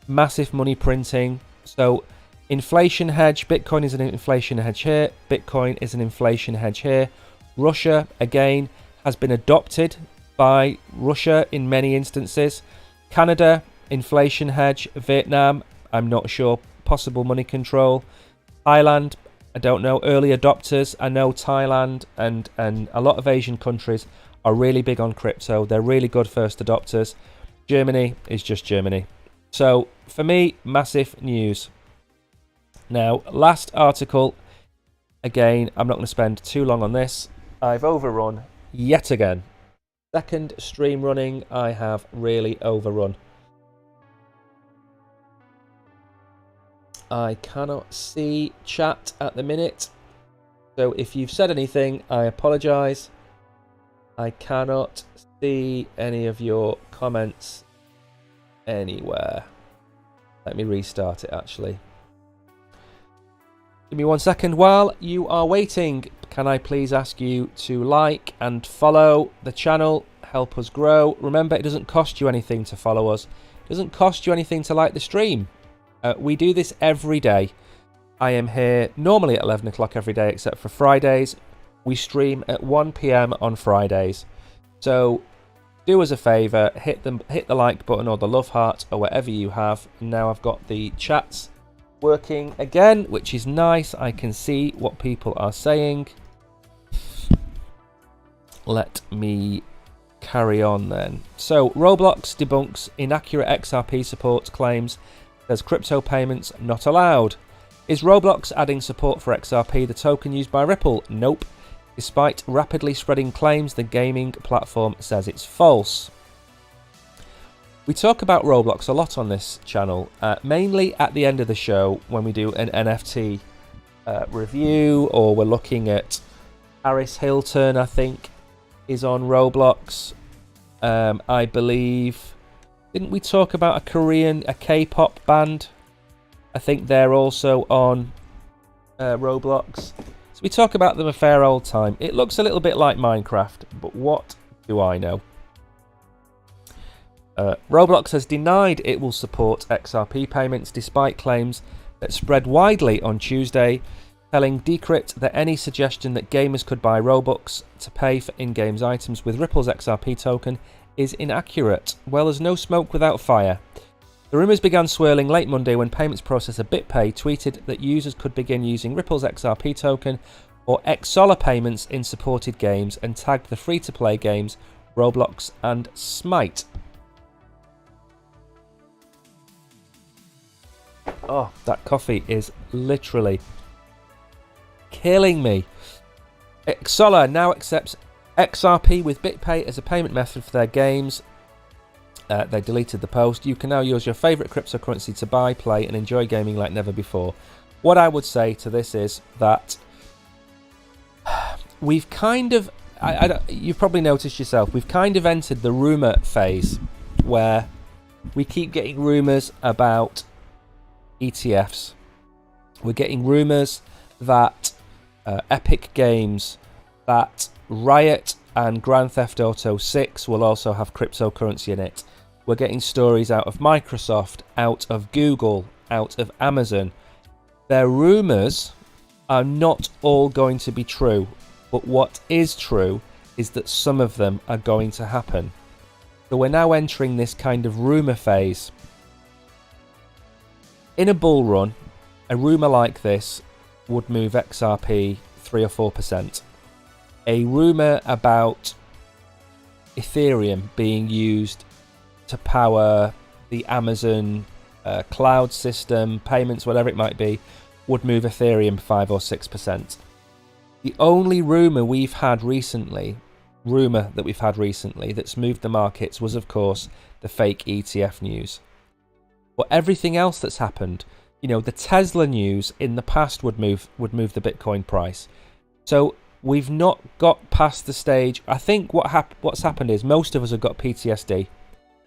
massive money printing. So inflation hedge, Bitcoin is an inflation hedge here. Bitcoin is an inflation hedge here. Russia, again, has been adopted by Russia in many instances. Canada, inflation hedge. Vietnam, I'm not sure, possible money control. Thailand, I don't know, early adopters. I know Thailand and a lot of Asian countries are really big on crypto. They're really good first adopters. Germany is just Germany. So for me, massive news. Now, last article. Again, I'm not going to spend too long on this. I've overrun yet again. Second stream running, I have really overrun. I cannot see chat at the minute. So if you've said anything, I apologise. I cannot see any of your comments anywhere. Let me restart it actually. Give me 1 second while you are waiting. can I please ask you to like and follow the channel, help us grow. Remember, it doesn't cost you anything to follow us. It doesn't cost you anything to like the stream. We do this every day. I am here normally at 11 o'clock every day except for Fridays. We stream at 1 p.m. on Fridays. So do us a favour, hit the like button or the love heart or whatever you have. Now I've got the chats working again, which is nice. I can see what people are saying. Let me carry on then. So Roblox debunks inaccurate XRP support claims. Says crypto payments not allowed. Is Roblox adding support for XRP, the token used by Ripple? Nope. Despite rapidly spreading claims, the gaming platform says it's false. We talk about Roblox a lot on this channel, mainly at the end of the show when we do an NFT review, or we're looking at Paris Hilton, I think, is on Roblox. I believe, didn't we talk about a K-pop band? I think they're also on Roblox. So we talk about them a fair old time. It looks a little bit like Minecraft, but what do I know? Roblox has denied it will support XRP payments despite claims that spread widely on Tuesday, telling Decrypt that any suggestion that gamers could buy Robux to pay for in-games items with Ripple's XRP token is inaccurate. Well, there's no smoke without fire. The rumours began swirling late Monday when payments processor BitPay tweeted that users could begin using Ripple's XRP token or XSolar payments in supported games and tagged the free-to-play games Roblox and Smite. Oh, that coffee is literally killing me. XSolar now accepts XRP with BitPay as a payment method for their games. They deleted the post. You can now use your favourite cryptocurrency to buy, play and enjoy gaming like never before. What I would say to this is that we've kind of, you've probably noticed yourself, we've kind of entered the rumour phase where we keep getting rumours about ETFs. We're getting rumours that Epic Games, that Riot and Grand Theft Auto 6 will also have cryptocurrency in it. We're getting stories out of Microsoft, out of Google, out of Amazon. Their rumours are not all going to be true, but what is true is that some of them are going to happen. So we're now entering this kind of rumour phase. In a bull run, a rumour like this would move XRP 3 or 4%. A rumour about Ethereum being used to power the Amazon cloud system, payments, whatever it might be, would move Ethereum 5 or 6%. The only rumour that we've had recently that's moved the markets was, of course, the fake ETF news. But everything else that's happened, you know, the Tesla news in the past would move the Bitcoin price. So we've not got past the stage. I think what's happened is most of us have got PTSD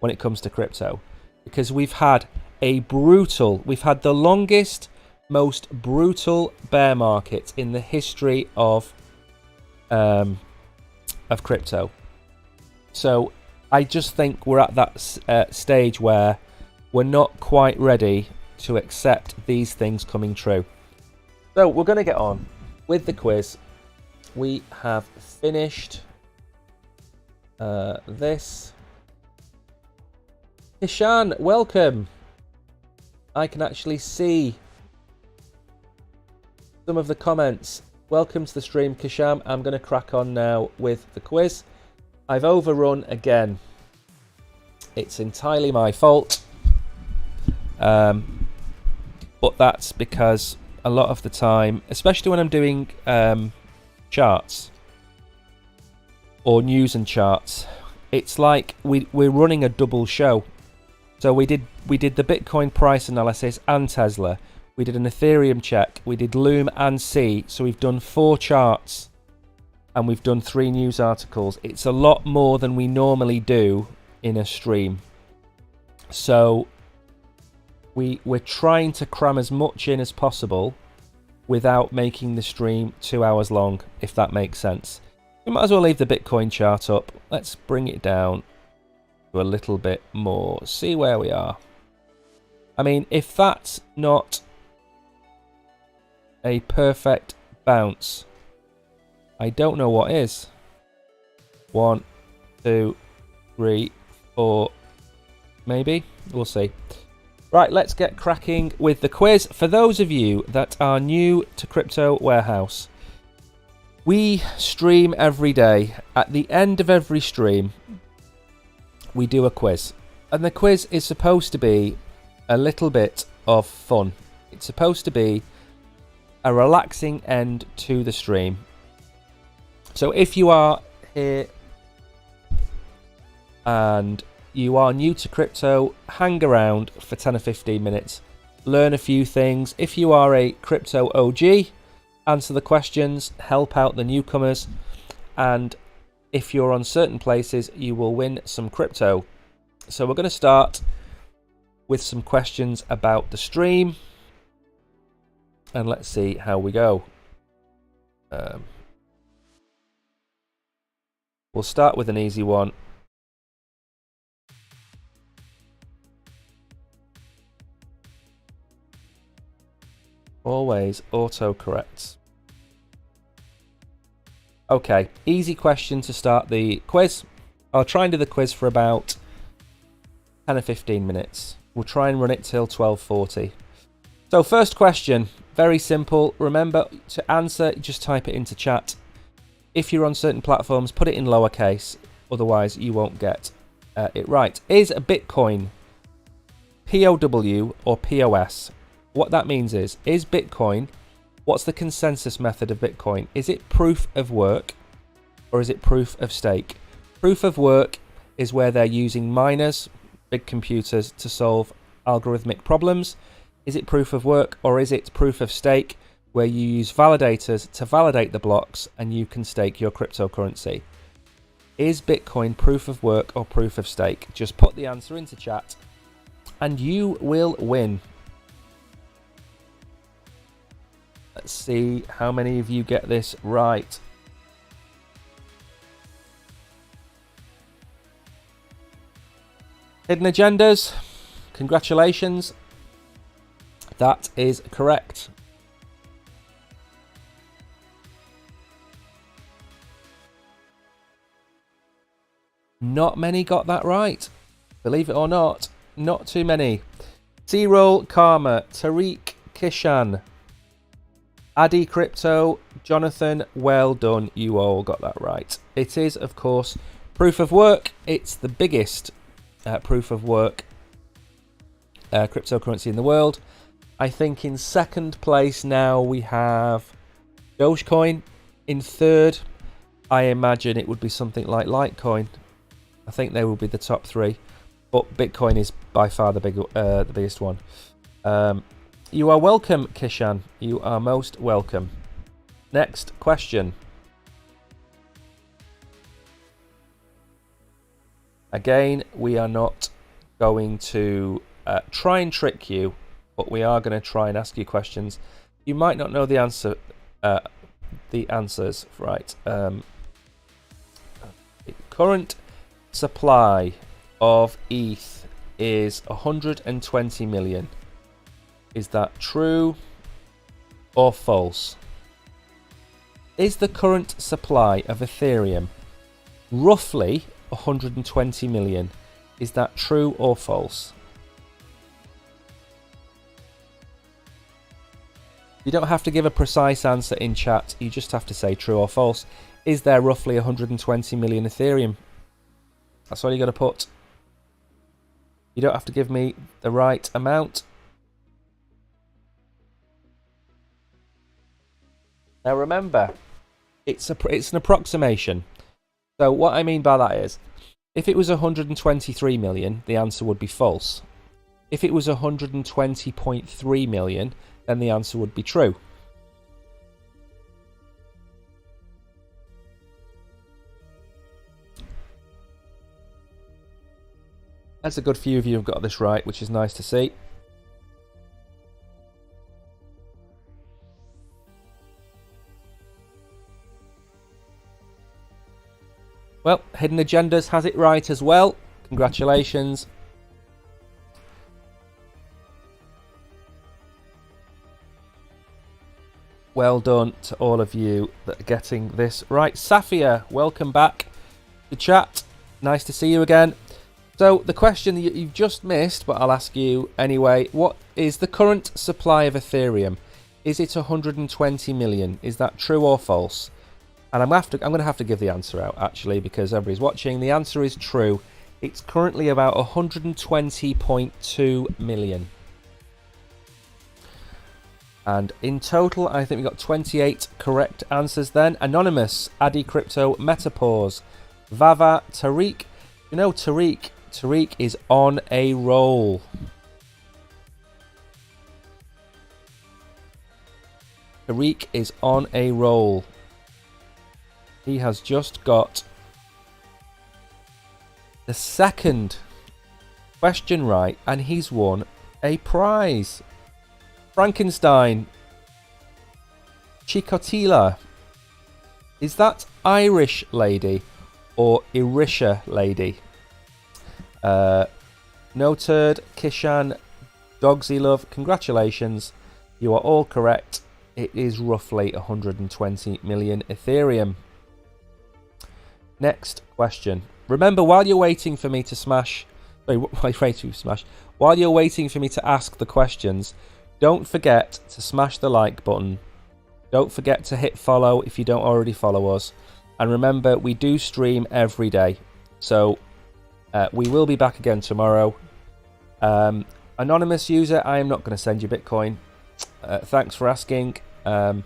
when it comes to crypto, because we've had the longest, most brutal bear market in the history of crypto. So I just think we're at that stage where we're not quite ready to accept these things coming true. So we're going to get on with the quiz. We have finished this. Kishan, welcome. I can actually see some of the comments. Welcome to the stream, Kisham. I'm going to crack on now with the quiz. I've overrun again. It's entirely my fault. But that's because a lot of the time, especially when I'm doing charts or news and charts, it's like we're running a double show. So we did the Bitcoin price analysis and Tesla. We did an Ethereum check. We did Loom and C. So we've done 4 charts and we've done 3 news articles. It's a lot more than we normally do in a stream. So we're trying to cram as much in as possible without making the stream 2 hours long, if that makes sense. We might as well leave the Bitcoin chart up. Let's bring it down to a little bit more. See where we are. I mean, if that's not a perfect bounce, I don't know what is. 1, 2, 3, 4, maybe. We'll see. Right, let's get cracking with the quiz. For those of you that are new to Crypto Warehouse, we stream every day. At the end of every stream, we do a quiz. And the quiz is supposed to be a little bit of fun. It's supposed to be a relaxing end to the stream. So if you are here and you are new to crypto, hang around for 10 or 15 minutes, learn a few things. If you are a crypto OG, answer the questions, help out the newcomers, and if you're on certain places, you will win some crypto. So we're going to start with some questions about the stream, and let's see how we go. We'll start with an easy one. Always autocorrects. Okay, easy question to start the quiz. I'll try and do the quiz for about 10 or 15 minutes. We'll try and run it till 12:40. So first question, very simple. Remember to answer, just type it into chat. If you're on certain platforms, put it in lowercase, otherwise you won't get it right. Is a Bitcoin POW or POS? What that means is Bitcoin, what's the consensus method of Bitcoin? Is it proof of work or is it proof of stake? Proof of work is where they're using miners, big computers, to solve algorithmic problems. Is it proof of work or is it proof of stake, where you use validators to validate the blocks and you can stake your cryptocurrency? Is Bitcoin proof of work or proof of stake? Just put the answer into chat and you will win. Let's see how many of you get this right. Hidden agendas, congratulations. That is correct. Not many got that right. Believe it or not, not too many. C-Roll, Karma, Tariq, Kishan, Addy Crypto, Jonathan, well done. You all got that right. It is, of course, proof of work. It's the biggest proof of work cryptocurrency in the world. I think in second place now we have Dogecoin. In third, I imagine it would be something like Litecoin. I think they will be the top three, but Bitcoin is by far the biggest one. You are welcome, Kishan. You are most welcome. Next question. Again, we are not going to try and trick you, but we are going to try and ask you questions. You might not know the answer. The answers, right? Current supply of ETH is 120 million. Is that true or false? Is the current supply of Ethereum roughly 120 million? Is that true or false? You don't have to give a precise answer in chat. You just have to say true or false. Is there roughly 120 million Ethereum? That's all you got to put. You don't have to give me the right amount. Now remember, it's an approximation. So what I mean by that is, if it was 123 million, the answer would be false. If it was 120.3 million, then the answer would be true. That's a good few of you have got this right, which is nice to see. Well, Hidden Agendas has it right as well. Congratulations. Well done to all of you that are getting this right. Safia, welcome back to chat. Nice to see you again. So the question that you've just missed, but I'll ask you anyway, what is the current supply of Ethereum? Is it 120 million? Is that true or false? And I'm going to have to give the answer out, actually, because everybody's watching. The answer is true. It's currently about 120.2 million. And in total, I think we got 28 correct answers then. Anonymous, Addy Crypto, Metapause, Vava, Tariq. You know, Tariq is on a roll. Tariq is on a roll. He has just got the second question right, and he's won a prize. Frankenstein. Chikotila. Is that Irish lady or Irisha lady? No Turd, Kishan, Dogsy Love, congratulations. You are all correct. It is roughly 120 million Ethereum. Next question. Remember, while you're waiting for me to while you're waiting for me to ask the questions, don't forget to smash the like button. Don't forget to hit follow if you don't already follow us. And remember, we do stream every day. So we will be back again tomorrow. Anonymous user, I am not going to send you Bitcoin. Thanks for asking. The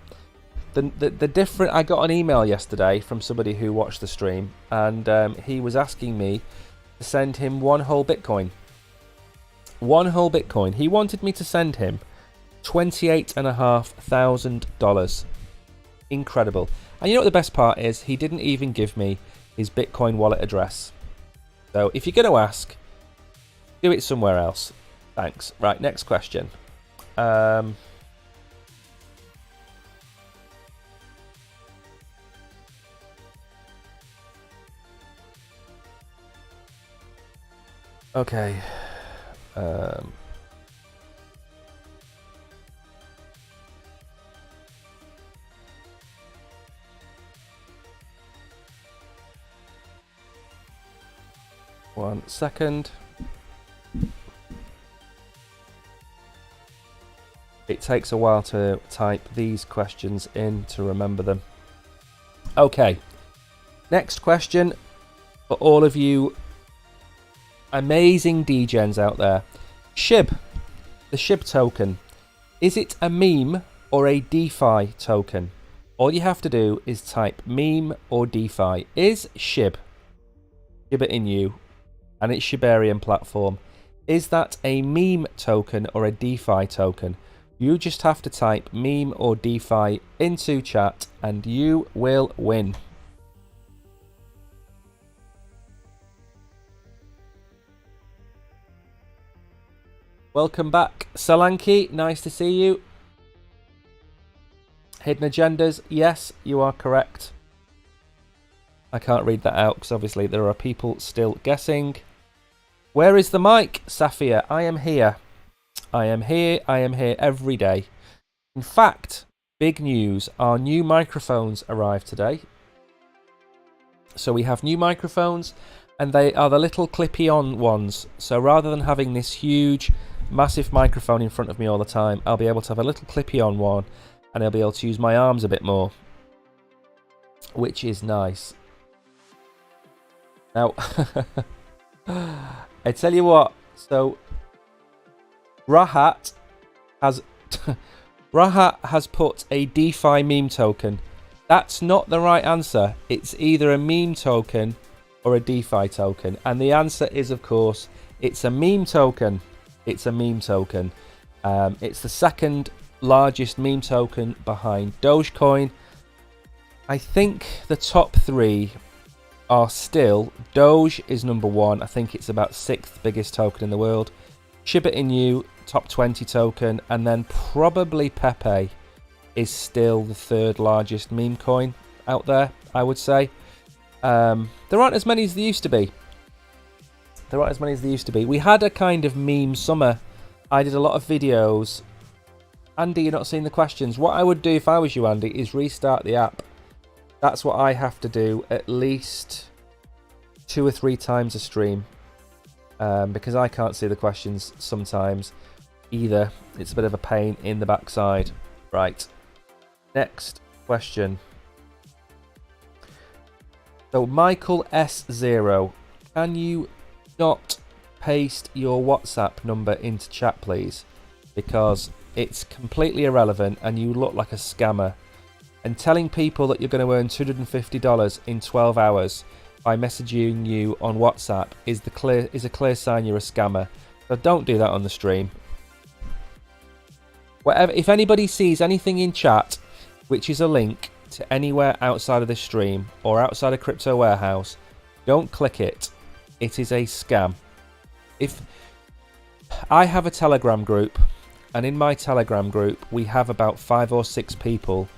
different, I got an email yesterday from somebody who watched the stream, and he was asking me to send him one whole Bitcoin. One whole Bitcoin. He wanted me to send him $28,500. Incredible. And you know what the best part is? He didn't even give me his Bitcoin wallet address. So if you're going to ask, do it somewhere else. Thanks. Right, next question. Okay. One second. It takes a while to type these questions in to remember them. Okay. Next question for all of you amazing degens out there. SHIB, the SHIB token. Is it a meme or a DeFi token? All you have to do is type meme or DeFi. Is SHIB, Shiba Inu, and its Shibarium platform, is that a meme token or a DeFi token? You just have to type meme or DeFi into chat and you will win. Welcome back, Solanki. Nice to see you. Hidden Agendas. Yes, you are correct. I can't read that out because obviously there are people still guessing. Where is the mic, Safia? I am here. I am here. I am here every day. In fact, big news. Our new microphones arrived today. So we have new microphones and they are the little clippy-on ones. So rather than having this huge massive microphone in front of me all the time, I'll be able to have a little clippy on one and I'll be able to use my arms a bit more, which is nice. Now I tell you what, so Rahat has put a DeFi meme token. That's not the right answer. It's either a meme token or a DeFi token, and the answer is, of course, it's a meme token. It's a meme token. It's the second largest meme token behind Dogecoin. I think the top three are still Doge is number one. I think it's about 6th biggest token in the world. Shiba Inu, top 20 token, and then probably Pepe is still the 3rd largest meme coin out there, I would say. There aren't as many as there used to be. We had a kind of meme summer. I did a lot of videos. Andy, you're not seeing the questions. What I would do if I was you, Andy, is restart the app. That's what I have to do at least 2 or 3 times a stream. Because I can't see the questions sometimes either. It's a bit of a pain in the backside. Right. Next question. So Michael S0, can you not paste your WhatsApp number into chat, please? Because it's completely irrelevant and you look like a scammer. And telling people that you're going to earn $250 in 12 hours by messaging you on WhatsApp is a clear sign you're a scammer. So don't do that on the stream. If anybody sees anything in chat which is a link to anywhere outside of this stream or outside of Crypto Warehouse, don't click it. It is a scam. If I have a Telegram group, and in my Telegram group we have about 5 or 6 people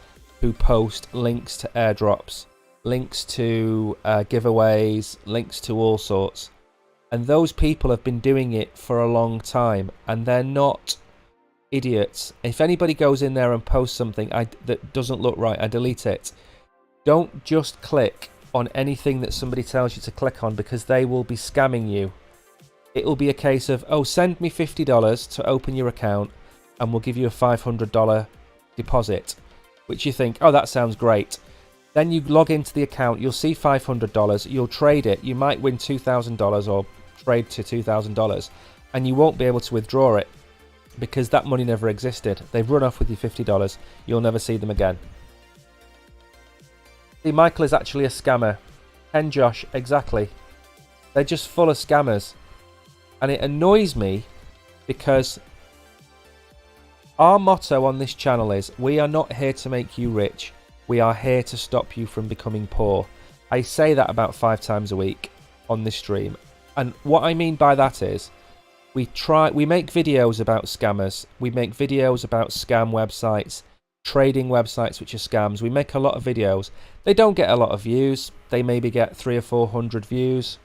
who post links to airdrops, links to giveaways, links to all sorts, and those people have been doing it for a long time and they're not idiots. If anybody goes in there and posts something that doesn't look right, I delete it. Don't just click on anything that somebody tells you to click on, because they will be scamming you. It will be a case of, oh, send me $50 to open your account and we'll give you a $500 deposit, which you think, oh, that sounds great. Then you log into the account, you'll see $500, you'll trade it, you might win $2,000 or trade to $2,000, and you won't be able to withdraw it because that money never existed. They've run off with your $50. You'll never see them again. See, Michael is actually a scammer. And Josh, exactly. They're just full of scammers. And it annoys me because our motto on this channel is, we are not here to make you rich. We are here to stop you from becoming poor. I say that about 5 times a week on this stream. And what I mean by that is, we make videos about scammers. We make videos about scam websites, trading websites which are scams. We make a lot of videos. They don't get a lot of views. They maybe get 300 or 400 views.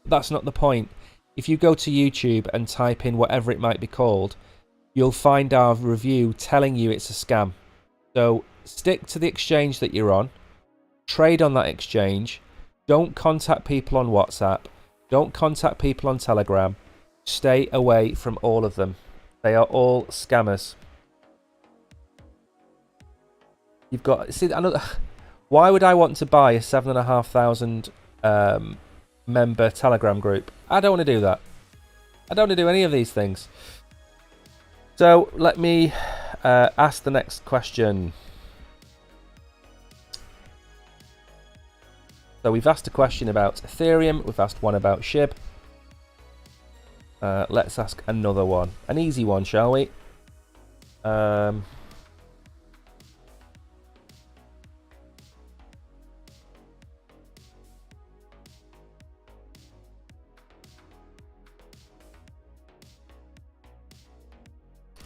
That's not the point. If you go to YouTube and type in whatever it might be called, you'll find our review telling you it's a scam. So stick to the exchange that you're on. Trade on that exchange. Don't contact people on WhatsApp. Don't contact people on Telegram. Stay away from all of them. They are all scammers. You've got, see, another. Why would I want to buy a 7,500 member Telegram group? I don't want to do that. I don't want to do any of these things. So let me ask the next question. So we've asked a question about Ethereum. We've asked one about SHIB. Let's ask another one. An easy one, shall we?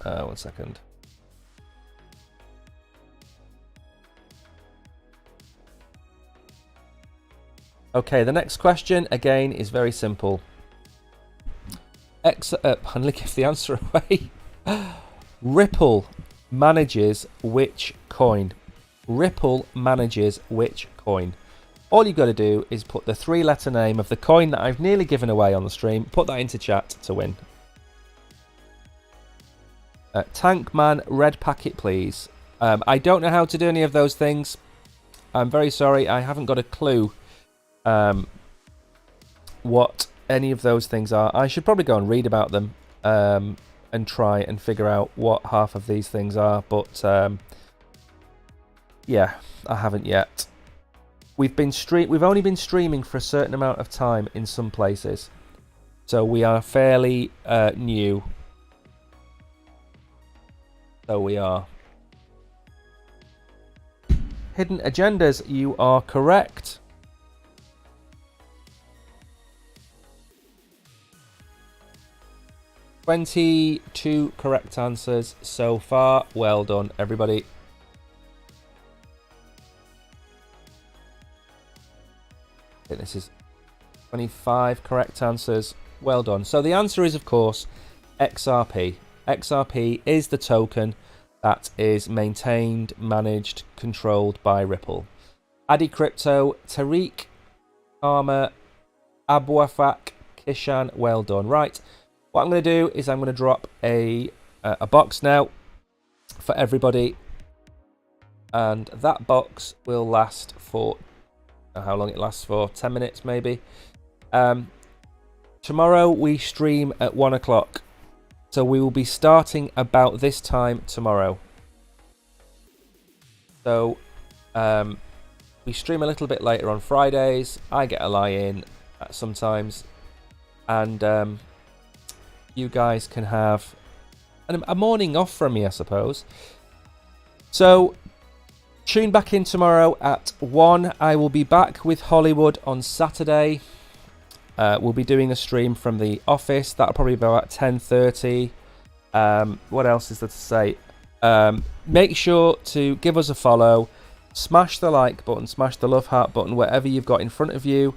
One second. Okay, the next question, again, is very simple. I'll give the answer away. Ripple manages which coin? Ripple manages which coin? All you've got to do is put the 3-letter name of the coin that I've nearly given away on the stream, put that into chat to win. Tankman, red packet, please. I don't know how to do any of those things. I'm very sorry. I haven't got a clue what any of those things are. I should probably go and read about them and try and figure out what half of these things are. But yeah, I haven't yet. We've only been streaming for a certain amount of time in some places, so we are fairly new. So we are. Hidden agendas, you are correct. $22 correct answers so far. Well done, everybody. This is 25 correct answers. Well done. So the answer is, of course, XRP. XRP is the token that is maintained, managed, controlled by Ripple. Adi Crypto, Tariq, Karma, Abwafak, Kishan, well done. Right, what I'm going to do is I'm going to drop a box now for everybody, and that box will last for how long it lasts for, 10 minutes maybe. Tomorrow we stream at 1 o'clock, so we will be starting about this time tomorrow. So we stream a little bit later on Fridays. I get a lie in sometimes, and you guys can have a morning off from me, I suppose. So tune back in tomorrow at 1. I will be back with Hollywood on Saturday. We'll be doing a stream from the office. That'll probably be about 10:30. What else is there to say? Make sure to give us a follow. Smash the like button, smash the love heart button, whatever you've got in front of you.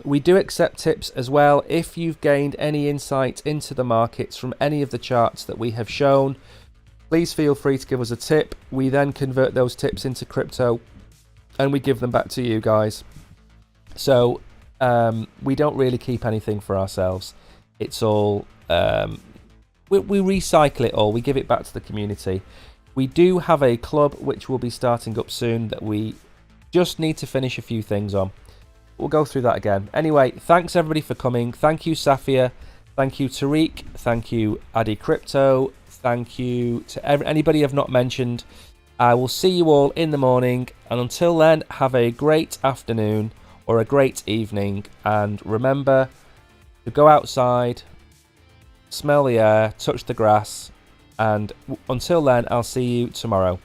We do accept tips as well. If you've gained any insight into the markets from any of the charts that we have shown, please feel free to give us a tip. We then convert those tips into crypto and we give them back to you guys. So we don't really keep anything for ourselves. It's all, we recycle it all. We give it back to the community. We do have a club which will be starting up soon that we just need to finish a few things on. We'll go through that again. Anyway, thanks everybody for coming. Thank you, Safia. Thank you, Tariq. Thank you, Adi Crypto. Thank you to anybody I've not mentioned. I will see you all in the morning. And until then, have a great afternoon or a great evening. And remember to go outside, smell the air, touch the grass. And until then, I'll see you tomorrow.